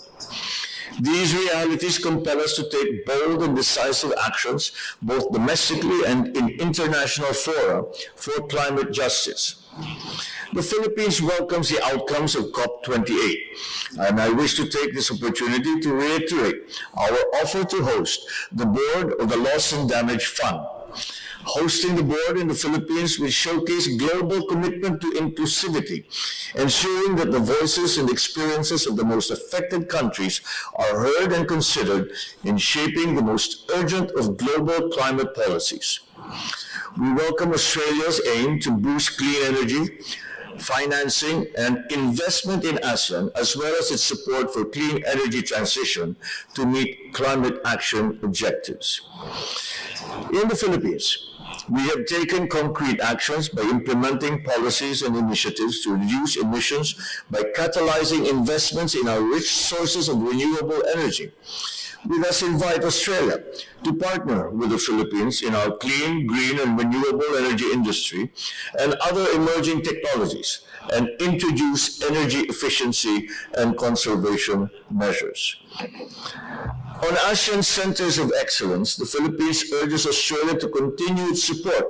S4: These realities compel us to take bold and decisive actions, both domestically and in international fora, for climate justice. The Philippines welcomes the outcomes of COP28, and I wish to take this opportunity to reiterate our offer to host the board of the Loss and Damage Fund. Hosting the board in the Philippines will showcase global commitment to inclusivity, ensuring that the voices and experiences of the most affected countries are heard and considered in shaping the most urgent of global climate policies. We welcome Australia's aim to boost clean energy, financing, and investment in ASEAN, as well as its support for clean energy transition to meet climate action objectives. In the Philippines, we have taken concrete actions by implementing policies and initiatives to reduce emissions by catalyzing investments in our rich sources of renewable energy. We thus invite Australia to partner with the Philippines in our clean, green, and renewable energy industry and other emerging technologies, and introduce energy efficiency and conservation measures. On ASEAN Centers of Excellence, the Philippines urges Australia to continue its support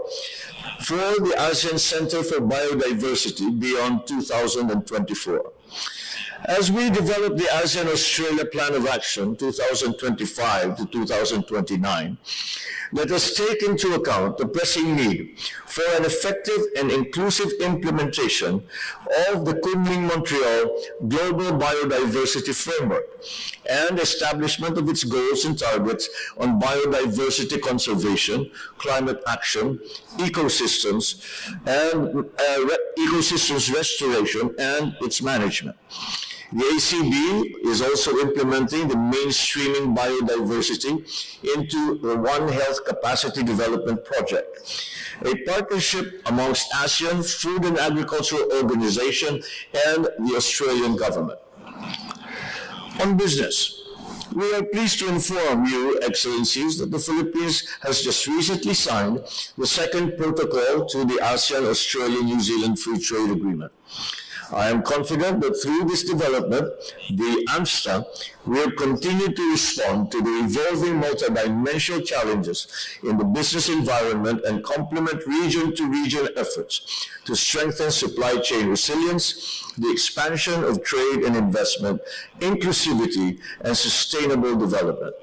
S4: for the ASEAN Center for Biodiversity beyond 2024. As we develop the ASEAN-Australia Plan of Action 2025 to 2029, let us take into account the pressing need for an effective and inclusive implementation of the Kunming-Montreal Global Biodiversity Framework and establishment of its goals and targets on biodiversity conservation, climate action, ecosystems, and ecosystems restoration and its management. The ACB is also implementing the mainstreaming biodiversity into the One Health Capacity Development Project, a partnership amongst ASEAN Food and Agricultural Organization and the Australian government. On business, we are pleased to inform you, Excellencies, that the Philippines has just recently signed the second protocol to the ASEAN-Australia-New Zealand Free Trade Agreement. I am confident that through this development, the AMSTA will continue to respond to the evolving multidimensional challenges in the business environment and complement region-to-region efforts to strengthen supply chain resilience, the expansion of trade and investment, inclusivity, and sustainable development.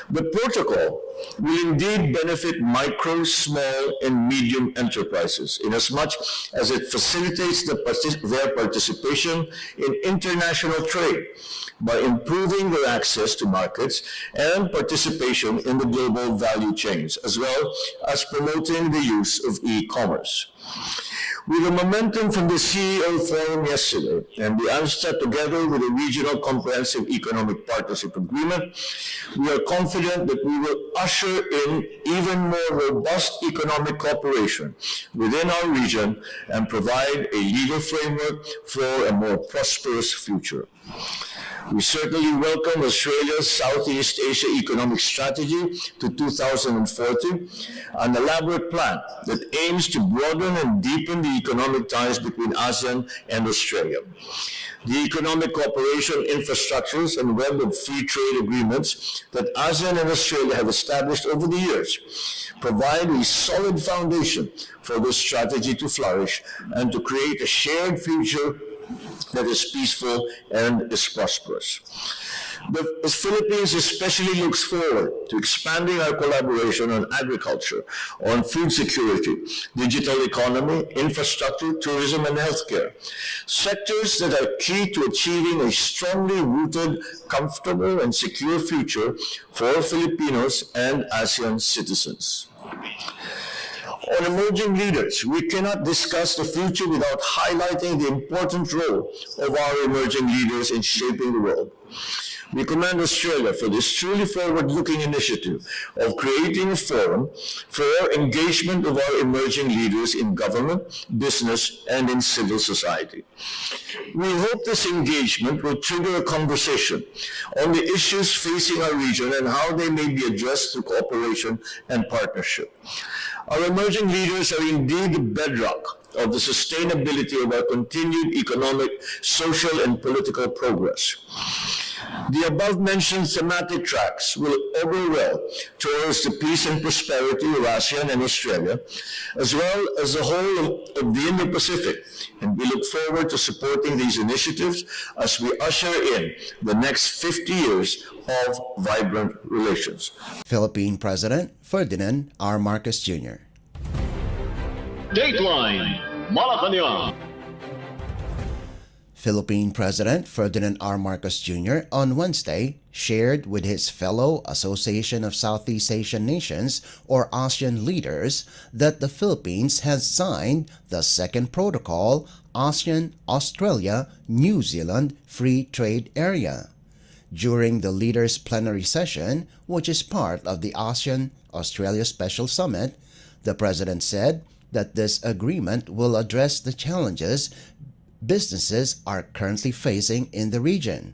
S4: The protocol will indeed benefit micro, small, and medium enterprises inasmuch as it facilitates their participation in international trade by improving their access to markets and participation in the global value chains, as well as promoting the use of e-commerce. With the momentum from the CEO Forum yesterday and the AMSTA together with the Regional Comprehensive Economic Partnership Agreement, we are confident that we will usher in even more robust economic cooperation within our region and provide a legal framework for a more prosperous future. We certainly welcome Australia's Southeast Asia Economic Strategy to 2040, an elaborate plan that aims to broaden and deepen the economic ties between ASEAN and Australia. The economic cooperation infrastructures and web of free trade agreements that ASEAN and Australia have established over the years provide a solid foundation for this strategy to flourish and to create a shared future that is peaceful and is prosperous. The Philippines especially looks forward to expanding our collaboration on agriculture, on food security, digital economy, infrastructure, tourism, and healthcare, sectors that are key to achieving a strongly rooted, comfortable, and secure future for Filipinos and ASEAN citizens. On emerging leaders, we cannot discuss the future without highlighting the important role of our emerging leaders in shaping the world. We commend Australia for this truly forward-looking initiative of creating a forum for engagement of our emerging leaders in government, business, and in civil society. We hope this engagement will trigger a conversation on the issues facing our region and how they may be addressed through cooperation and partnership. Our emerging leaders are indeed the bedrock of the sustainability of our continued economic, social, and political progress. The above-mentioned thematic tracks will augur well towards the peace and prosperity of ASEAN and Australia, as well as the whole of the Indo-Pacific, and we look forward to supporting these initiatives as we usher in the next 50 years of vibrant relations.
S2: Philippine President Ferdinand R. Marcos Jr.
S1: Dateline Malacañang.
S2: Philippine President Ferdinand R. Marcos Jr. on Wednesday shared with his fellow Association of Southeast Asian Nations or ASEAN leaders that the Philippines has signed the second protocol ASEAN-Australia-New Zealand Free Trade Area. During the leaders' plenary session, which is part of the ASEAN-Australia Special Summit, the President said that this agreement will address the challenges businesses are currently facing in the region.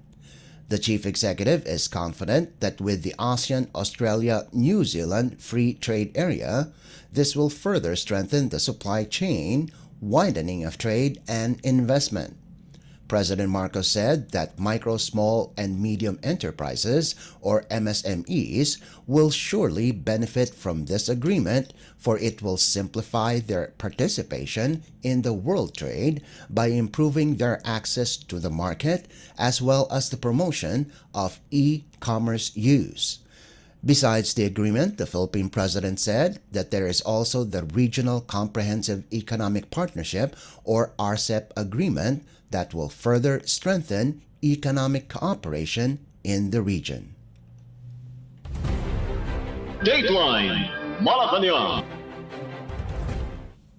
S2: The chief executive is confident that with the ASEAN-Australia-New Zealand Free Trade Area, this will further strengthen the supply chain, widening of trade and investment. President Marcos said that micro, small, and medium enterprises, or MSMEs, will surely benefit from this agreement, for it will simplify their participation in the world trade by improving their access to the market as well as the promotion of e-commerce use. Besides the agreement, the Philippine President said that there is also the Regional Comprehensive Economic Partnership, or RCEP agreement, that will further strengthen economic cooperation in the region.
S1: Dateline Malacañang.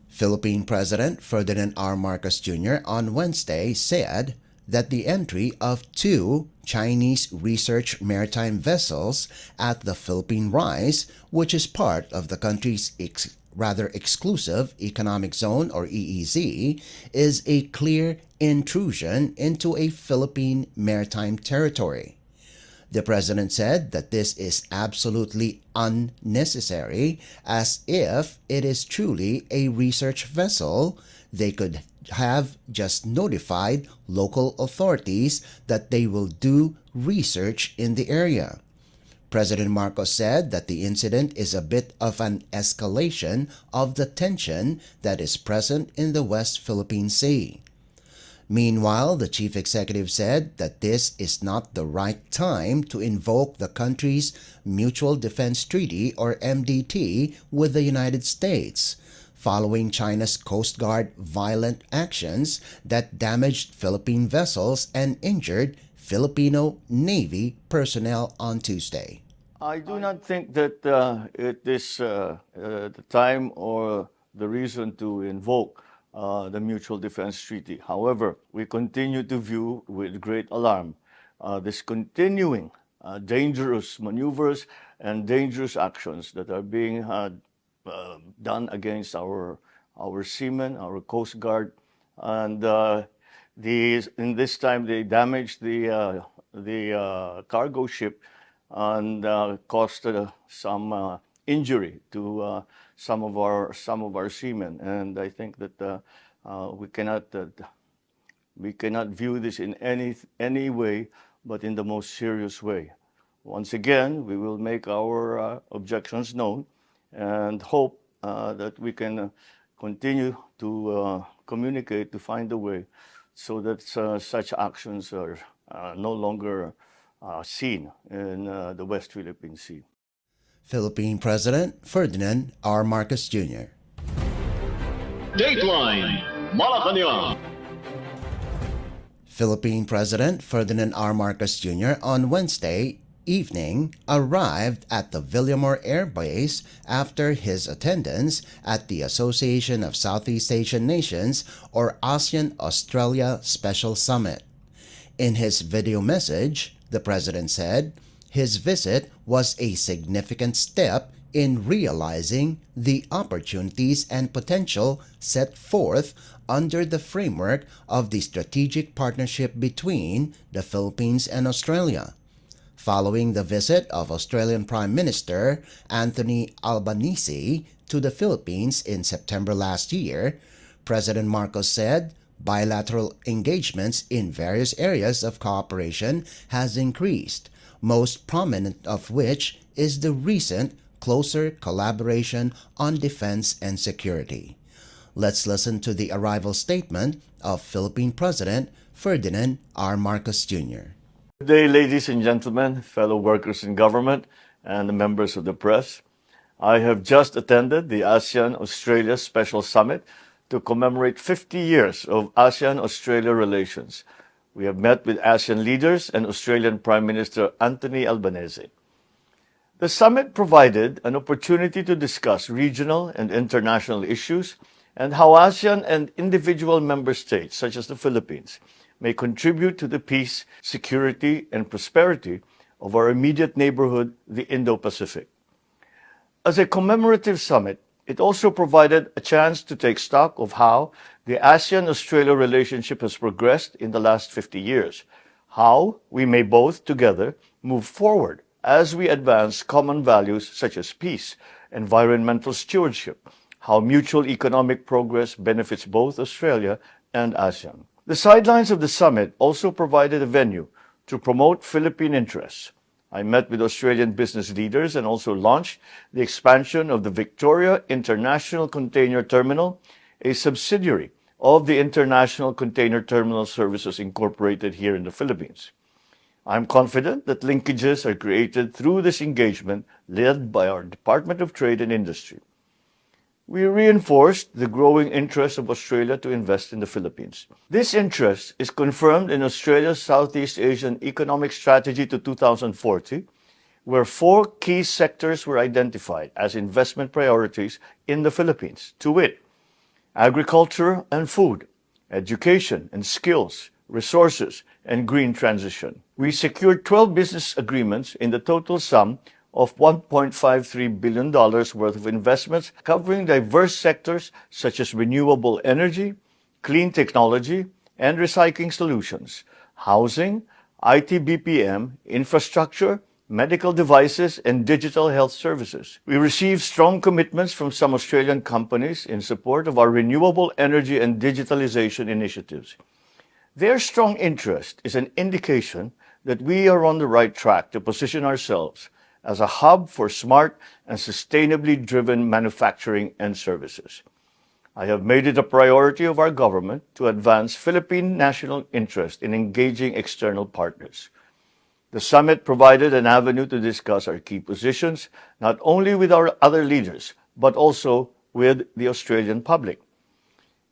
S2: Philippine President Ferdinand R. Marcos Jr. on Wednesday said that the entry of two Chinese research maritime vessels at the Philippine Rise, which is part of the country's rather exclusive economic zone, or EEZ, is a clear intrusion into a Philippine maritime territory. The President said that this is absolutely unnecessary, as if it is truly a research vessel, they could have just notified local authorities that they will do research in the area. President Marcos said that the incident is a bit of an escalation of the tension that is present in the West Philippine Sea. Meanwhile, the chief executive said that this is not the right time to invoke the country's Mutual Defense Treaty, or MDT, with the United States, following China's Coast Guard violent actions that damaged Philippine vessels and injured Filipino Navy personnel on Tuesday.
S3: I do not think that it is the time or the reason to invoke the Mutual Defense Treaty. However, we continue to view with great alarm this continuing dangerous maneuvers and dangerous actions that are being done against our seamen, our Coast Guard, and in this time they damaged the cargo ship and caused some injury to some of our seamen. And I think that we cannot view this in any way but in the most serious way. Once again, we will make our objections known and hope that we can continue to communicate, to find a way so that such actions are no longer seen in the West Philippine Sea.
S2: Philippine President Ferdinand R. Marcos Jr.
S1: Dateline Malacañang.
S2: Philippine President Ferdinand R. Marcos Jr. on Wednesday evening arrived at the Villamor Air Base after his attendance at the Association of Southeast Asian Nations, or ASEAN-Australia Special Summit. In his video message, The president said his visit was a significant step in realizing the opportunities and potential set forth under the framework of the strategic partnership between the Philippines and Australia. Following the visit of Australian Prime Minister Anthony Albanese to the Philippines in September last year, President Marcos said bilateral engagements in various areas of cooperation has increased, most prominent of which is the recent closer collaboration on defense and security. Let's listen to the arrival statement of Philippine President Ferdinand R. Marcos Jr.
S3: Good day, ladies and gentlemen, fellow workers in government, and the members of the press. I have just attended the ASEAN-Australia Special Summit to commemorate 50 years of ASEAN-Australia relations. We have met with ASEAN leaders and Australian Prime Minister Anthony Albanese. The summit provided an opportunity to discuss regional and international issues and how ASEAN and individual member states, such as the Philippines, may contribute to the peace, security, and prosperity of our immediate neighborhood, the Indo-Pacific. As a commemorative summit, it also provided a chance to take stock of how the ASEAN-Australia relationship has progressed in the last 50 years, how we may both together move forward as we advance common values such as peace, environmental stewardship, how mutual economic progress benefits both Australia and ASEAN. The sidelines of the summit also provided a venue to promote Philippine interests. I met with Australian business leaders and also launched the expansion of the Victoria International Container Terminal, a subsidiary of the International Container Terminal Services Incorporated here in the Philippines. I'm confident that linkages are created through this engagement led by our Department of Trade and Industry. We reinforced the growing interest of Australia to invest in the Philippines. This interest is confirmed in Australia's Southeast Asian Economic Strategy to 2040, where 4 key sectors were identified as investment priorities in the Philippines, to wit, agriculture and food, education and skills, resources, and green transition. We secured 12 business agreements in the total sum of $1.53 billion worth of investments covering diverse sectors such as renewable energy, clean technology, and recycling solutions, housing, IT BPM, infrastructure, medical devices, and digital health services. We received strong commitments from some Australian companies in support of our renewable energy and digitalization initiatives. Their strong interest is an indication that we are on the right track to position ourselves as a hub for smart and sustainably driven manufacturing and services. I have made it a priority of our government to advance Philippine national interest in engaging external partners. The summit provided an avenue to discuss our key positions, not only with our other leaders, but also with the Australian public.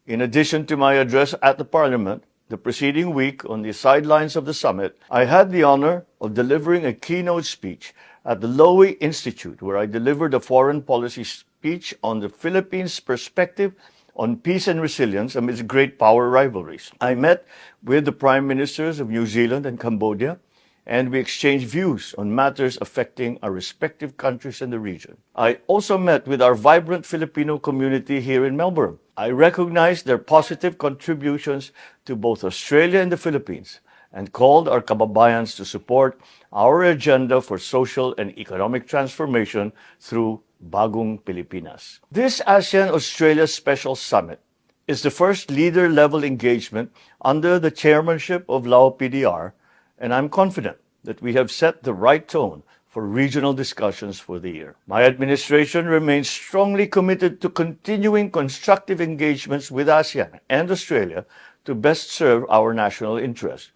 S3: In addition to my address at the Parliament, the preceding week, on the sidelines of the summit, I had the honor of delivering a keynote speech at the Lowy Institute, where I delivered a foreign policy speech on the Philippines' perspective on peace and resilience amidst great power rivalries. I met with the Prime Ministers of New Zealand and Cambodia, and we exchanged views on matters affecting our respective countries in the region. I also met with our vibrant Filipino community here in Melbourne. I recognized their positive contributions to both Australia and the Philippines and called our kababayans to support our agenda for social and economic transformation through Bagong Pilipinas. This ASEAN-Australia Special Summit is the first leader-level engagement under the chairmanship of Lao PDR, and I'm confident that we have set the right tone for regional discussions for the year. My administration remains strongly committed to continuing constructive engagements with ASEAN and Australia to best serve our national interest,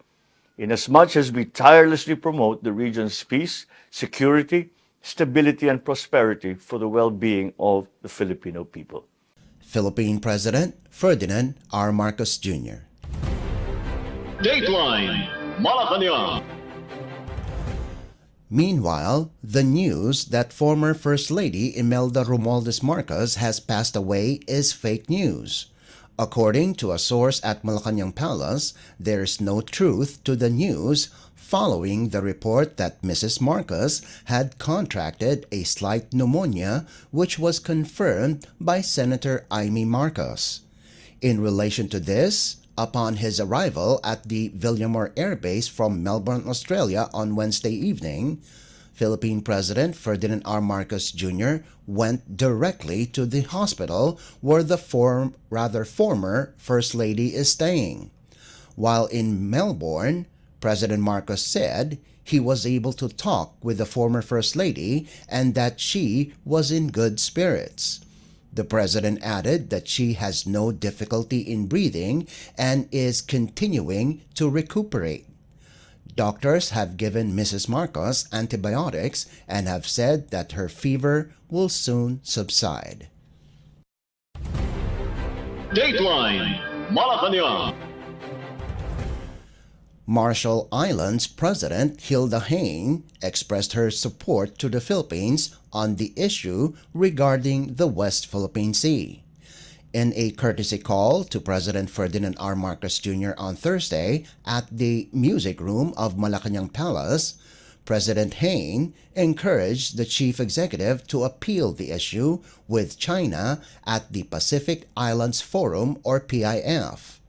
S3: inasmuch as we tirelessly promote the region's peace, security, stability, and prosperity for the well-being of the Filipino people.
S2: Philippine President Ferdinand R. Marcos Jr.
S1: Dateline Malacañang.
S2: Meanwhile, the news that former First Lady Imelda Romualdez Marcos has passed away is fake news. According to a source at Malacañang Palace, there is no truth to the news following the report that Mrs. Marcos had contracted a slight pneumonia, which was confirmed by Senator Amy Marcos. In relation to this, upon his arrival at the Villamor Air Base from Melbourne, Australia on Wednesday evening, Philippine President Ferdinand R. Marcos Jr. went directly to the hospital where the former First Lady is staying. While in Melbourne, President Marcos said he was able to talk with the former First Lady and that she was in good spirits. The President added that she has no difficulty in breathing and is continuing to recuperate. Doctors have given Mrs. Marcos antibiotics and have said that her fever will soon subside.
S1: Dateline Malacañang.
S2: Marshall Islands President Hilda Heine expressed her support to the Philippines on the issue regarding the West Philippine Sea. In a courtesy call to President Ferdinand R. Marcos Jr. on Thursday at the Music Room of Malacañang Palace, President Heine encouraged the chief executive to appeal the issue with China at the Pacific Islands Forum or PIF.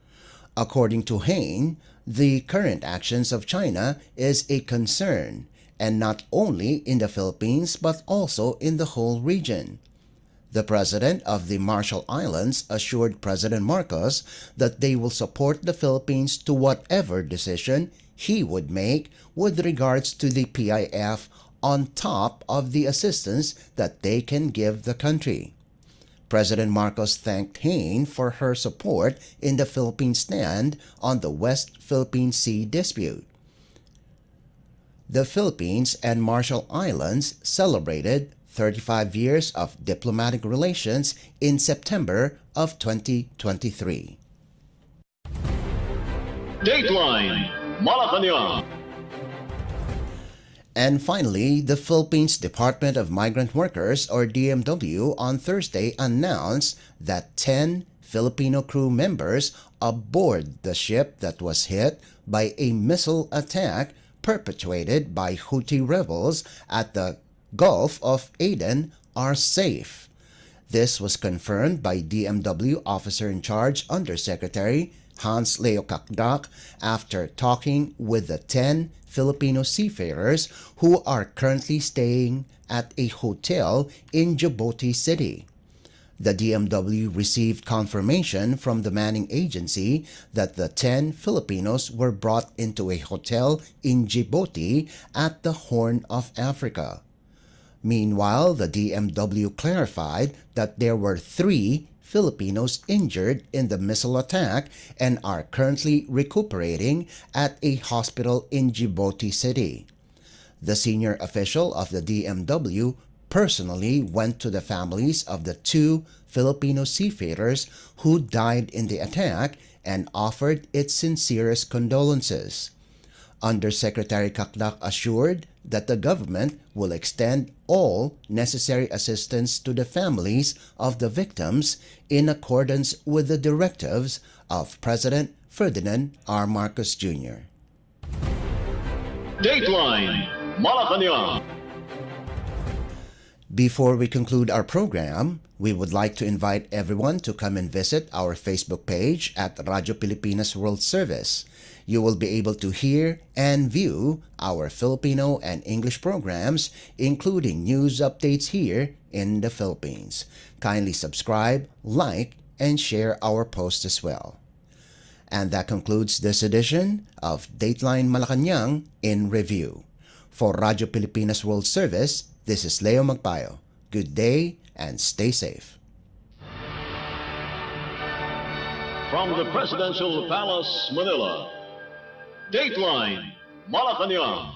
S2: According to Heine, the current actions of China is a concern, and not only in the Philippines but also in the whole region. The president of the Marshall Islands assured President Marcos that they will support the Philippines to whatever decision he would make with regards to the PIF on top of the assistance that they can give the country. President Marcos thanked Heine for her support in the Philippine stand on the West Philippine Sea dispute. The Philippines and Marshall Islands celebrated 35 years of diplomatic relations in September of 2023.
S1: Dateline Malacañang.
S2: And finally, the Philippines Department of Migrant Workers or DMW on Thursday announced that 10 Filipino crew members aboard the ship that was hit by a missile attack perpetrated by Houthi rebels at the Gulf of Aden are safe. This was confirmed by DMW Officer-in-Charge Undersecretary Hans Leo Kakdak after talking with the 10 Filipino seafarers who are currently staying at a hotel in Djibouti City. The DMW received confirmation from the manning agency that the 10 Filipinos were brought into a hotel in Djibouti at the Horn of Africa. Meanwhile, the DMW clarified that there were 3 Filipinos injured in the missile attack and are currently recuperating at a hospital in Djibouti City. The senior official of the DMW personally went to the families of the 2 Filipino seafarers who died in the attack and offered its sincerest condolences. Undersecretary Kakdak assured that the government will extend all necessary assistance to the families of the victims in accordance with the directives of President Ferdinand R. Marcos Jr.
S1: Dateline Malacañang.
S2: Before we conclude our program, we would like to invite everyone to come and visit our Facebook page at Radyo Pilipinas World Service. You will be able to hear and view our Filipino and English programs, including news updates here in the Philippines. Kindly subscribe, like, and share our posts as well. And that concludes this edition of Dateline Malacañang in Review. For Radyo Pilipinas World Service, this is Leo Magpayo. Good day and stay safe.
S1: From the Presidential Palace, Manila, Dateline Malacañang.